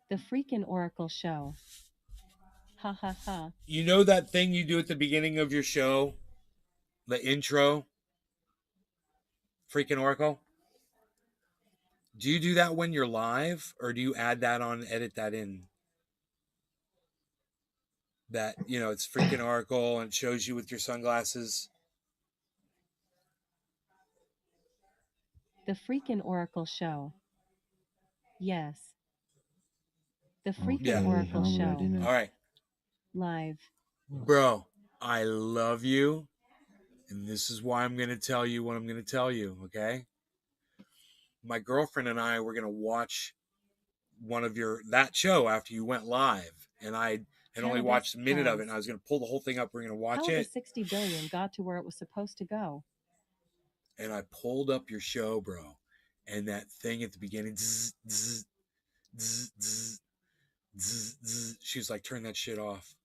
The freaking Oracle Show. Ha ha ha. You know that thing you do at the beginning of your show? The intro? Freaking Oracle? Do you do that when you're live, or do you add that on, edit that in? That, you know, it's freaking Oracle and it shows you with your sunglasses. The freaking Oracle show. Yes. The freaking Yeah. Oracle I'm show. ready now. All right. Live. Bro, I love you. And this is why I'm going to tell you what I'm going to tell you, okay? My girlfriend and I were going to watch one of that show after you went live. And I had only Cannabis watched a minute of it, has- and I was going to pull the whole thing up. We're going to watch How the it. 60 billion got to where it was supposed to go. And I pulled up your show, bro. And that thing at the beginning, zzz, zzz, zzz, zzz, zzz, zzz, she was like, turn that shit off.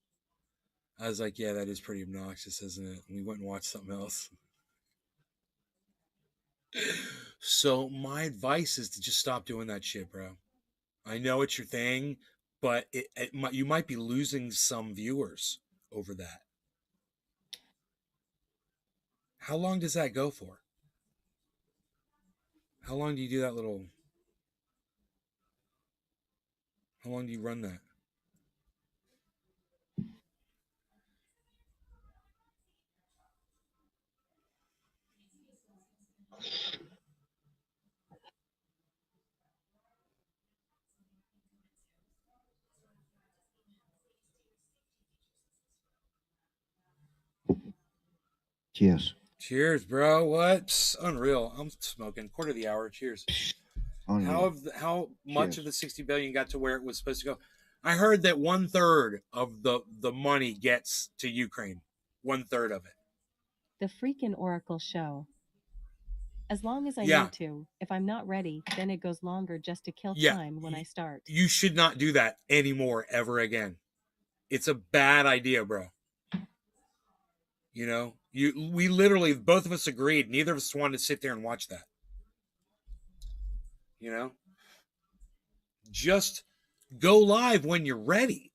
I was like, yeah, that is pretty obnoxious, isn't it? And we went and watched something else. So my advice is to just stop doing that shit, bro. I know it's your thing, but you might be losing some viewers over that. How long does that go for? How long do you do that little... How long do you run that? Cheers. Cheers, bro. What? Psst, unreal. I'm smoking. Quarter of the hour. Cheers. Unreal. How much Cheers. of the 60 billion got to where it was supposed to go? I heard that 1/3 of the money gets to Ukraine. 1/3 of it. The freaking Oracle show. As long as I Yeah. need to. If I'm not ready, then it goes longer just to kill Yeah. time when I start. You should not do that anymore, ever again. It's a bad idea, bro. You know, we literally, both of us agreed. Neither of us wanted to sit there and watch that. You know, just go live when you're ready.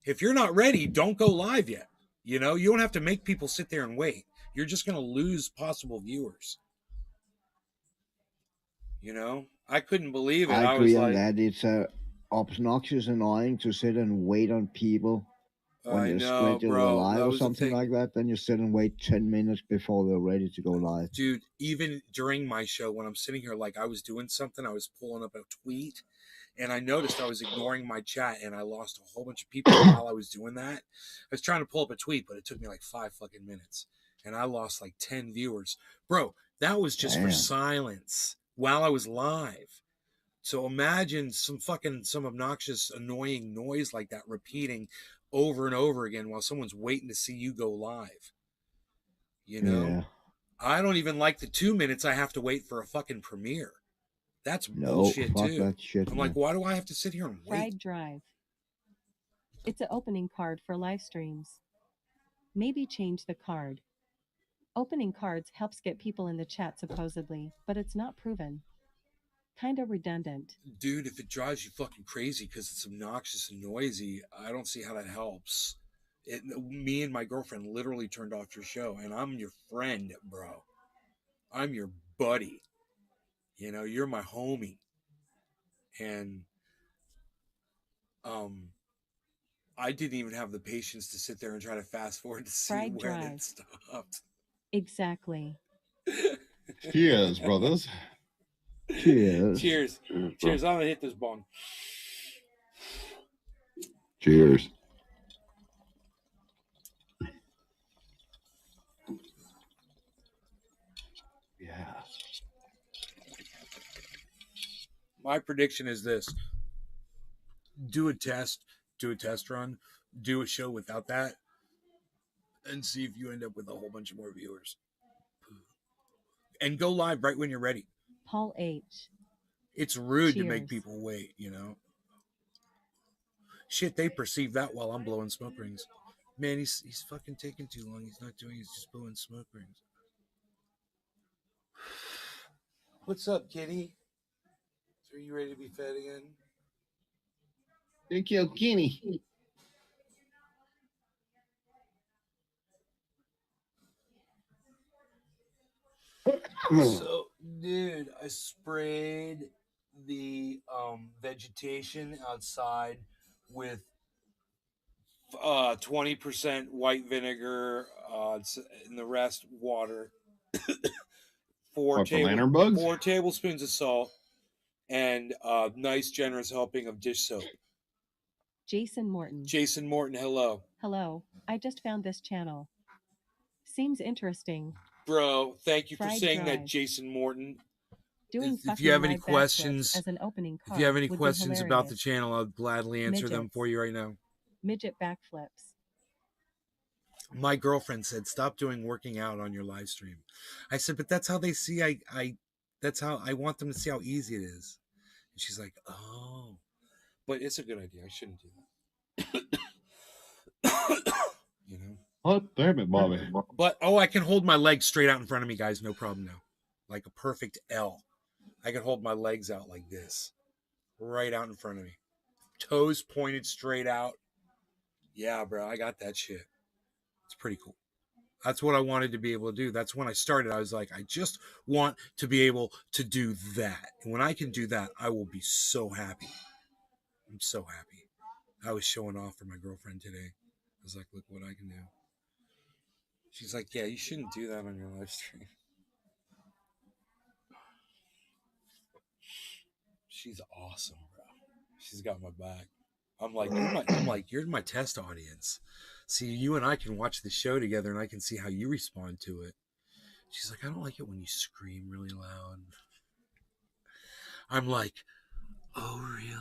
If you're not ready, don't go live yet. You know, you don't have to make people sit there and wait. You're just going to lose possible viewers. You know, I couldn't believe it. I I was agree on like, that. It's obnoxious, annoying to sit and wait on people when I you're know, scheduled to go bro. live That or was the something thing. like that. Then you sit and wait 10 minutes before they're ready to go live. Dude, even during my show, when I'm sitting here, like I was doing something, I was pulling up a tweet, and I noticed I was ignoring my chat, and I lost a whole bunch of people while I was doing that. I was trying to pull up a tweet, but it took me like 5 fucking minutes, and I lost like 10 viewers. Bro, that was just for Damn. silence while I was live. So imagine some obnoxious, annoying noise like that repeating over and over again while someone's waiting to see you go live. You know? Yeah. I don't even like the 2 minutes I have to wait for a fucking premiere. That's No, bullshit fuck too. that shit, I'm man. like, why do I have to sit here and wait? Fried Drive. It's an opening card for live streams. Maybe change the card. Opening cards helps get people in the chat supposedly, but it's not proven. Kinda redundant. Dude, if it drives you fucking crazy because it's obnoxious and noisy, I don't see how that helps. Me and my girlfriend literally turned off your show, and I'm your friend, bro. I'm your buddy. You know, you're my homie. And I didn't even have the patience to sit there and try to fast forward to see Fried where Drive. it stopped. Exactly. Cheers, brothers. Cheers. Cheers. Cheers. I'm gonna hit this bong. Cheers. Yeah. My prediction is this: do a test run, do a show without that, and see if you end up with a whole bunch of more viewers. And go live right when you're ready. Paul H. It's rude to make Cheers. people wait, you know. Shit, they perceive that while I'm blowing smoke rings. Man, he's fucking taking too long. He's not doing. He's just blowing smoke rings. What's up, kitty? Are you ready to be fed again? Thank you, Guinea. So, Dude, I sprayed the vegetation outside with 20% white vinegar, and the rest water. What, for lantern bugs? 4 tablespoons of salt, and a nice generous helping of dish soap. Jason Morton. Jason Morton, hello. Hello. I just found this channel. Seems interesting. Bro, thank you for Fried saying that, dried. Jason Morton. Doing If fucking you have any live backflips questions, as an opening if you have card any would be questions about the hilarious. channel, I'll gladly answer them Midgets. for you right now. Midget backflips. My girlfriend said, "Stop doing working out on your live stream." I said, "But that's how they see. That's how I want them to see how easy it is." And she's like, "Oh, but it's a good idea. I shouldn't do that." You know. What? Damn it, Bobby. But I can hold my legs straight out in front of me, guys. No problem now. Like a perfect L. I can hold my legs out like this, right out in front of me. Toes pointed straight out. Yeah, bro, I got that shit. It's pretty cool. That's what I wanted to be able to do. That's when I started. I was like, I just want to be able to do that. And when I can do that, I will be so happy. I'm so happy. I was showing off for my girlfriend today. I was like, look what I can do. She's like, yeah, you shouldn't do that on your live stream. She's awesome, bro. She's got my back. I'm like, you're my test audience. See, you and I can watch the show together and I can see how you respond to it. She's like, I don't like it when you scream really loud. I'm like, oh, really?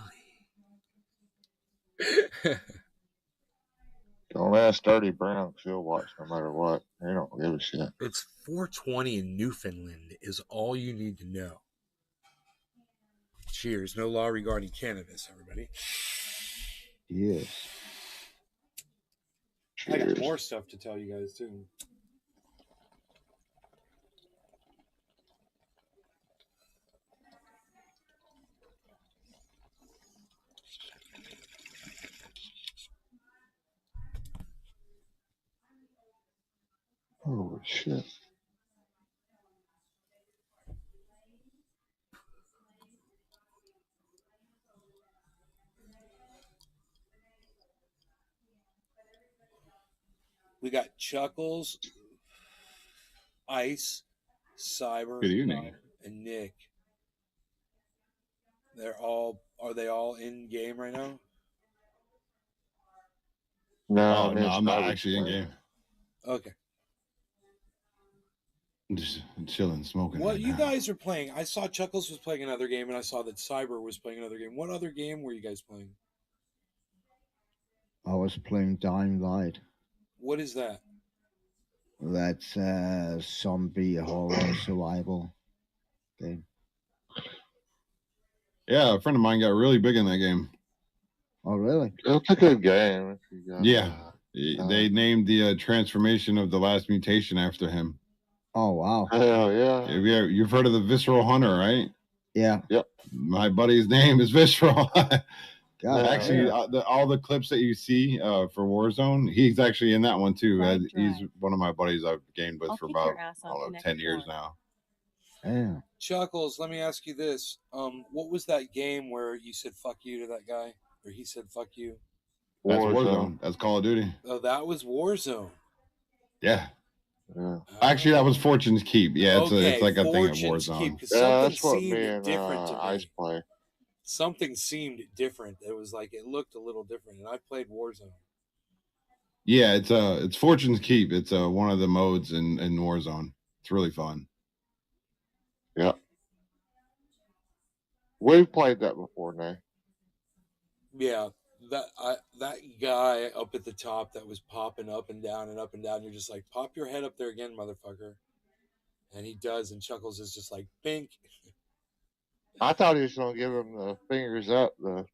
Don't ask Dirty Brown, she'll watch no matter what. They don't give a shit. It's 4:20 in Newfoundland is all you need to know. Cheers. No law regarding cannabis, everybody. Yes. I got Cheers. more stuff to tell you guys, too. Holy shit. We got Chuckles, Ice, Cyber, Good evening. and Nick. Are they all in game right now? No, No, I'm not actually in game. Okay. I'm just chilling, smoking. What right you now. guys are playing? I saw Chuckles was playing another game, and I saw that Cyber was playing another game. What other game were you guys playing? I was playing Dying Light. What is that? That's zombie horror survival game. Yeah, a friend of mine got really big in that game. Oh, really? It's a good game. If you got, Yeah. They named the transformation of the last mutation after him. Oh, wow. Hell yeah. You've heard of the Visceral Hunter, right? Yeah. Yep. My buddy's name is Visceral. God, Actually, all the clips that you see for Warzone, he's actually in that one too. Fried He's dry. one of my buddies I've gamed with I'll for kick about your ass on 10 Connected years Four. now. Yeah. Chuckles, let me ask you this. What was that game where you said fuck you to that guy? Or he said fuck you? That's Warzone. Warzone. That's Call of Duty. Oh, that was Warzone. Yeah. Yeah. Actually, that was Fortune's Keep. Yeah, it's like a thing at Fortune's Warzone. Keep, 'cause Yeah, something that's what seemed me and different to Ice me. play. Something seemed different. It was like it looked a little different, and I played Warzone. Yeah, it's Fortune's Keep. It's one of the modes in Warzone. It's really fun. Yeah. We've played that before, Nay. Yeah, that guy up at the top that was popping up and down and up and down. You're just like, pop your head up there again, motherfucker. And he does, and Chuckles is just like, bink. I thought he was going to give him the fingers up. Then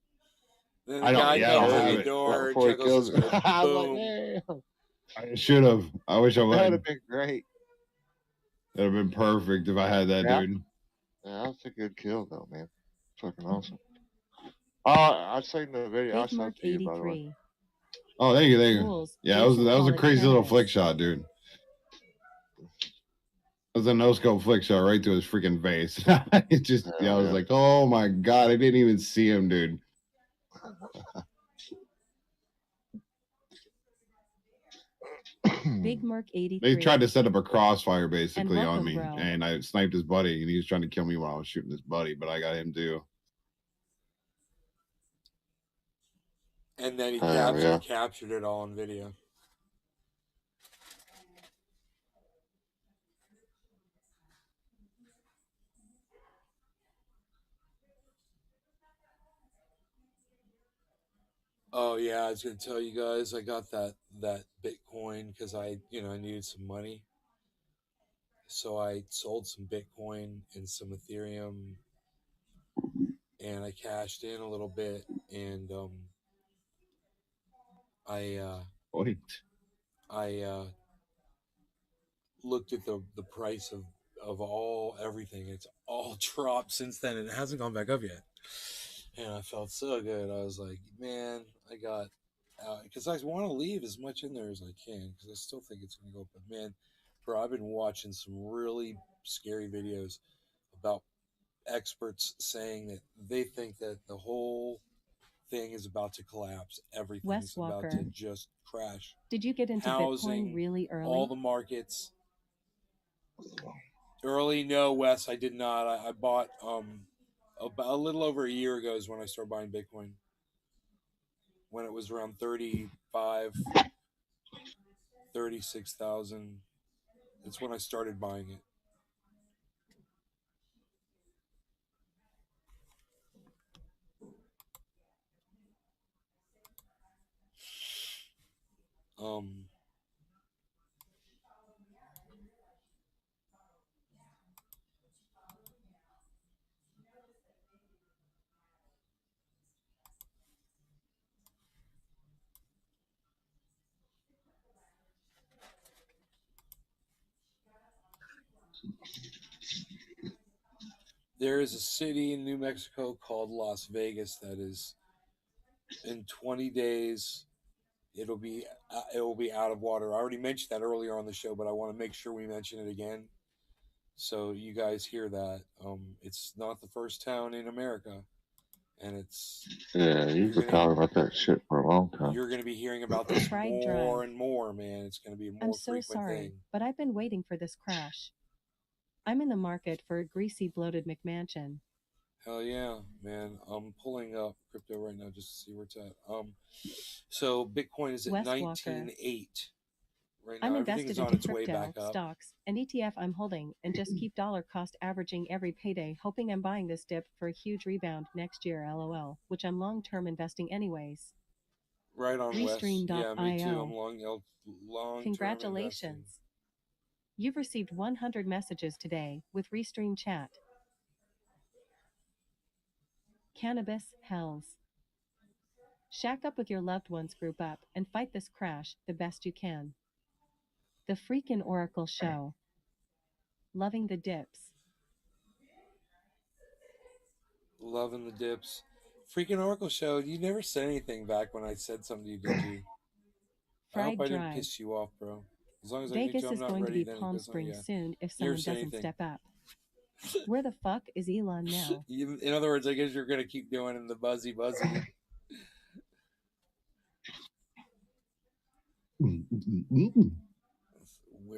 the I don't- guy yeah, I don't comes have in the it. door, Before he Chuckles kills is him. going, I was boom. like, damn. I should have. I wish I That would would. have been great. That'd have been perfect if I had that, Yeah. dude. Yeah, that's a good kill, though, man. Fucking awesome. I've seen the video. I Big sent Mark to you, by the way. 83. Oh, thank you. Rules. Yeah, that was Jason a call it crazy little cannabis. flick shot, dude. was a no scope flick shot right to his freaking face. It just, I was like, oh my god, I didn't even see him, dude. Big Merc 83. They tried to set up a crossfire basically And on welcome, me, bro. and I sniped his buddy, and he was trying to kill me while I was shooting his buddy, but I got him too. And then he Yeah. captured it all on video. Oh yeah, I was gonna tell you guys I got that Bitcoin because I needed some money, so I sold some Bitcoin and some Ethereum, and I cashed in a little bit, and I looked at the price of everything. It's all dropped since then, and it hasn't gone back up yet. And I felt so good. I was like, man, I got out because I want to leave as much in there as I can because I still think it's going to go up. But man, bro, I've been watching some really scary videos about experts saying that they think that the whole thing is about to collapse. Everything's about to just crash. Did you get into Housing, Bitcoin really early? all the markets. Early, no, Wes, I did not. I bought about a little over a year ago is when I started buying Bitcoin. When it was around 36,000. That's when I started buying it. There is a city in New Mexico called Las Vegas that is in 20 days it will be out of water. I already mentioned that earlier on the show, but I want to make sure we mention it again so you guys hear that. It's not the first town in America, and it's you've been talking about that shit for a long time. You're going to be hearing about this more and more, man. It's going to be a more I'm so frequent sorry, thing. but I've been waiting for this crash. I'm in the market for a greasy, bloated McMansion. Hell yeah, man. I'm pulling up crypto right now just to see where it's at. So Bitcoin is at 19.8 right now. I'm Everything invested is on into its way back crypto, up. stocks, and ETF I'm holding, and just keep dollar cost averaging every payday, hoping I'm buying this dip for a huge rebound next year, LOL, which I'm long-term investing anyways. Right on, Wes. Yeah, me too. I'm long. Congratulations. You've received 100 messages today with Restream Chat. Cannabis Hells. Shack up with your loved ones, group up, and fight this crash the best you can. The freaking Oracle Show. Loving the dips. Loving the dips. Freaking Oracle Show. You never said anything back when I said something to you, did you? I hope I didn't piss you off, bro. As long as Vegas I get is going to be Palm Springs soon if someone doesn't step up. Where the fuck is Elon now? In other words, I guess you're going to keep doing in the buzzy. Where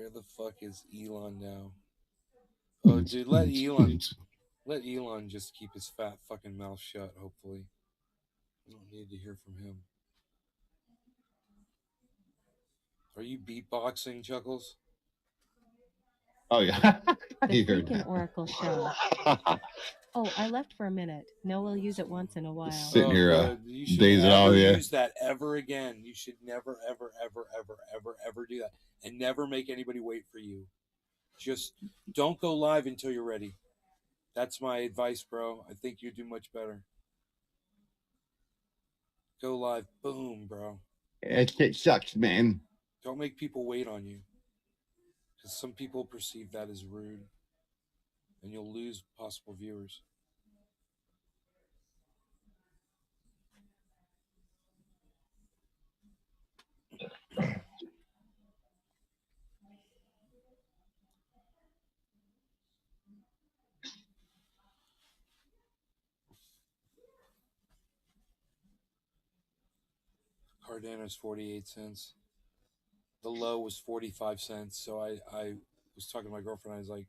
the fuck is Elon now? Oh, dude, let Elon just keep his fat fucking mouth shut, hopefully. I don't need to hear from him. Are you beatboxing, Chuckles? Oh, yeah. The freaking Oracle Show. Oh, I left for a minute. No, we'll use it once in a while. Sitting here, you should dazing never off, yeah. use that ever again. You should never, ever, ever, ever, ever, ever do that. And never make anybody wait for you. Just don't go live until you're ready. That's my advice, bro. I think you do much better. Go live. Boom, bro. That shit sucks, man. Don't make people wait on you. Because some people perceive that as rude. And you'll lose possible viewers. Cardano's 48 cents. The low was 45 cents. So I was talking to my girlfriend. I was like,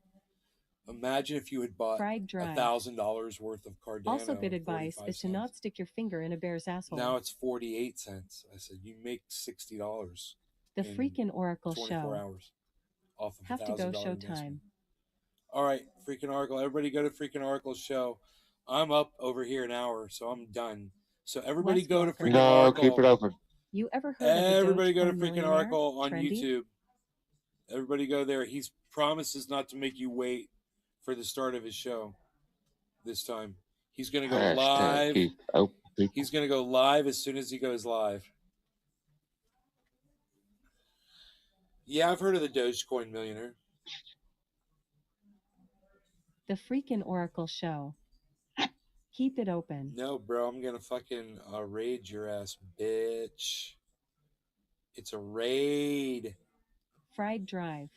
imagine if you had bought Fried drive. $1,000 worth of Cardano. Also, good advice 45 is to cents. not stick your finger in a bear's asshole. Now it's 48 cents. I said, you make $60. The in freaking Oracle 24 show. hours off of Have to go $1,000 showtime. investment. All right, freaking Oracle. Everybody go to freaking Oracle's show. I'm up over here an hour, so I'm done. So everybody Wes go to Walker. freaking No, Oracle. keep it open. You ever heard of a Everybody go to Dogecoin freaking millionaire? Oracle on Trendy? YouTube. Everybody go there. He promises not to make you wait for the start of his show this time. He's going to go Hashtag live. keep it open, people. He's going to go live as soon as he goes live. Yeah, I've heard of the Dogecoin millionaire. The freaking Oracle show. Keep it open. No, bro, I'm going to fucking raid your ass, bitch. It's a raid. Fried drive.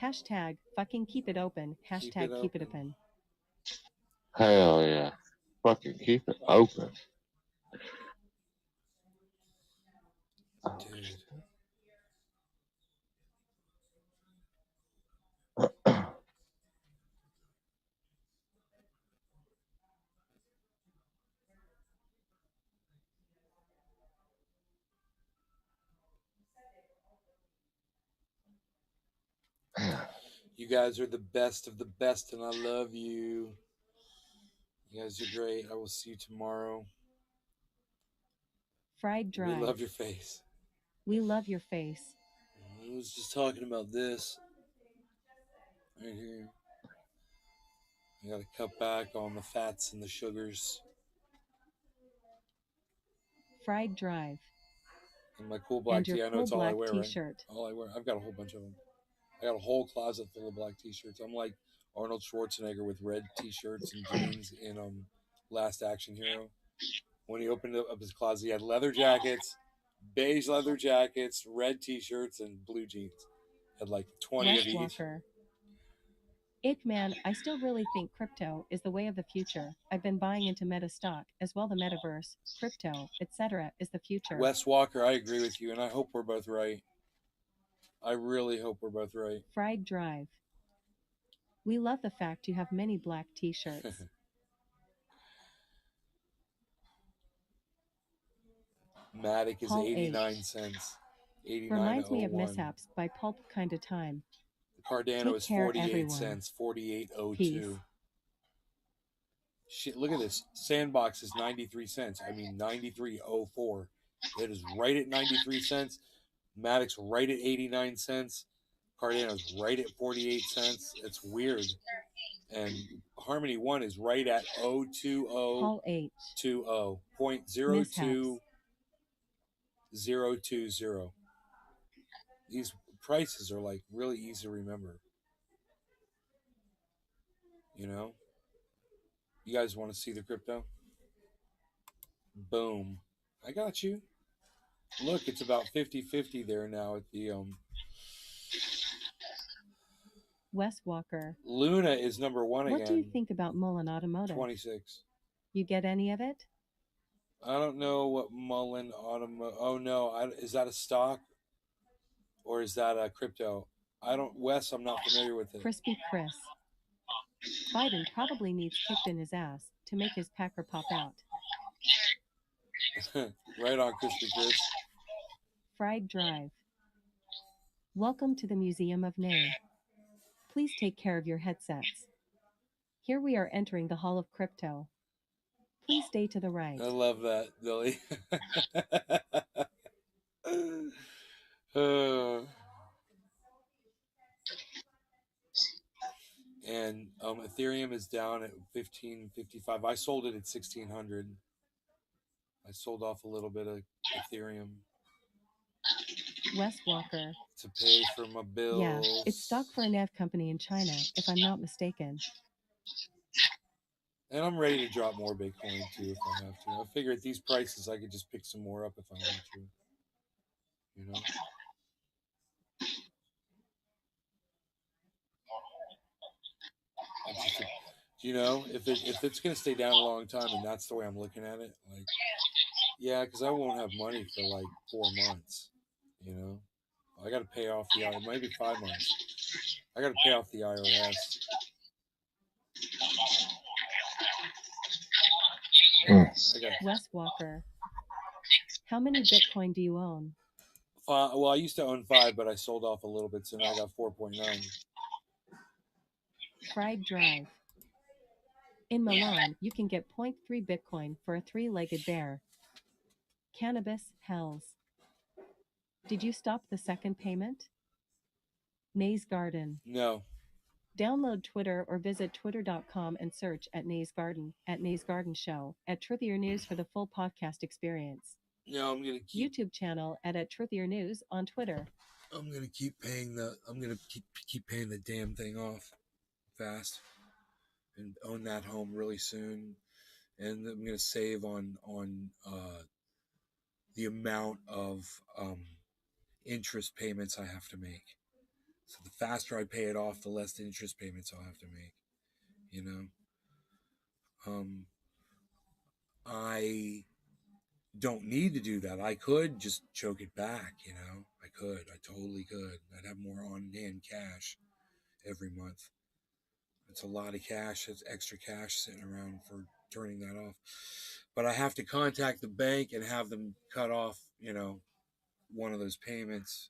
Hashtag fucking keep it open. Hashtag keep it open. Hell yeah. Fucking keep it open. Dude. You guys are the best of the best, and I love you. You guys are great. I will see you tomorrow. Fried drive. We love your face. We love your face. I was just talking about this right here. I got to cut back on the fats and the sugars. Fried drive. And my cool black And your tee. I know cool it's all I black wear, t-shirt. right? All I wear. I've got a whole bunch of them. I got a whole closet full of black t-shirts. I'm like Arnold Schwarzenegger with red t-shirts and jeans in Last Action Hero. When he opened up his closet, he had leather jackets, beige leather jackets, red t-shirts, and blue jeans. Had like 20 Wes of each. Walker. Man, I still really think crypto is the way of the future. I've been buying into meta stock as well. The metaverse, crypto, etc. is the future. Wes Walker, I agree with you, and I hope we're both right. I really hope we're both right. Fried drive. We love the fact you have many black t-shirts. Matic is Paul 89 H. cents. 89.01. Reminds me of mishaps by Pulp Kinda Time. Cardano Take is care, 48 everyone. cents. 48.02. Peace. Shit, look at this. Sandbox is 93 cents. I mean 93.04. It is right at 93 cents. Matic's right at 89 cents. Cardano's right at 48 cents. It's weird. And Harmony 1 is right at 02020. Paul H. 0.020020. These prices are like really easy to remember. You know? You guys want to see the crypto? Boom. I got you. Look, it's about 50-50 there now at the Wes Walker. Luna is number one again. What do you think about Mullen Automotive? 26. You get any of it? I don't know what Mullen Automotive. Oh no, is that a stock or is that a crypto? I don't. Wes, I'm not familiar with it. Crispy Chris. Biden probably needs kicked in his ass to make his packer pop out. Right on, Crispy Chris. Fried drive. Welcome to the Museum of Nay. Please take care of your headsets. Here we are entering the Hall of Crypto. Please stay to the right. I love that, Billy. And Ethereum is down at 1555. I sold it at 1600. I sold off a little bit of Ethereum. Wes Walker. To pay for my bills. Yeah, it's stock for a NAV company in China, if I'm not mistaken. And I'm ready to drop more Bitcoin too if I have to. I figure at these prices I could just pick some more up if I want to. You know? You know, if it's gonna stay down a long time, and that's the way I'm looking at it, like Yeah, because I won't have money for like 4 months. You know, I got to pay off the IRS. Maybe 5 months. I got to pay off the IRS. I got. Wes Walker. How many Bitcoin do you own? Well, I used to own 5, but I sold off a little bit, so now I got 4.9. Fried Drive. In Milan, you can get 0.3 Bitcoin for a 3-legged bear. Cannabis Hells. Did you stop the second payment? Nay's Garden. No. Download Twitter or visit twitter.com and search at Nay's Garden, at Nay's Garden Show, at Truthier News for the full podcast experience. No, I'm gonna keep. YouTube channel at Truthier News on Twitter. I'm gonna keep paying the. I'm gonna keep paying the damn thing off fast, and own that home really soon. And I'm gonna save on the amount of interest payments I have to make. So the faster I pay it off, the less interest payments I'll have to make. You know, I don't need to do that. I could just choke it back. You know, I totally could. I'd have more on-hand cash every month. It's a lot of cash. It's extra cash sitting around for turning that off. But I have to contact the bank and have them cut off, you know, one of those payments.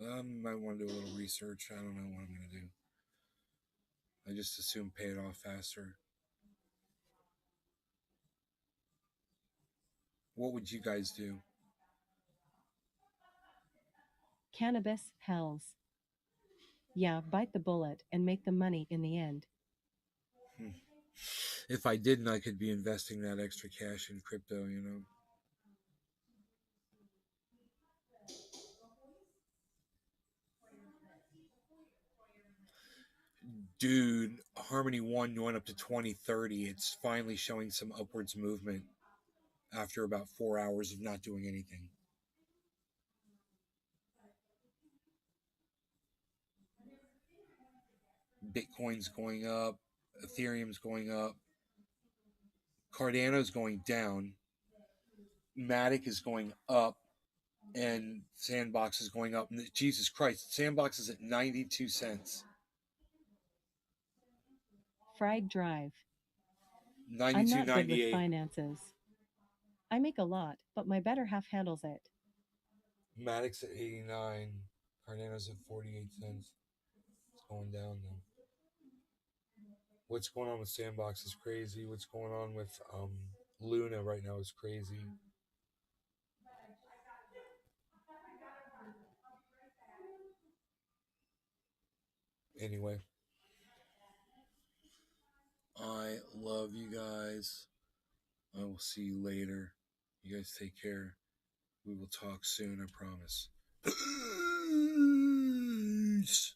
I might want to do a little research. I don't know what I'm going to do. I just assume pay it off faster. What would you guys do? Cannabis Hells. Yeah, bite the bullet and make the money in the end. If I didn't, I could be investing that extra cash in crypto, you know. Dude, Harmony 1 went up to 2030. It's finally showing some upwards movement after about 4 hours of not doing anything. Bitcoin's going up, Ethereum's going up, Cardano's going down, Matic is going up, and Sandbox is going up. Jesus Christ, Sandbox is at 92 cents. Fried Drive. 92.98. I'm not good with finances. I make a lot, but my better half handles it. Matic's at 89. Cardano's at 48 cents. It's going down though. What's going on with Sandbox is crazy. What's going on with Luna right now is crazy. Anyway, I love you guys. I will see you later. You guys take care. We will talk soon, I promise. Peace.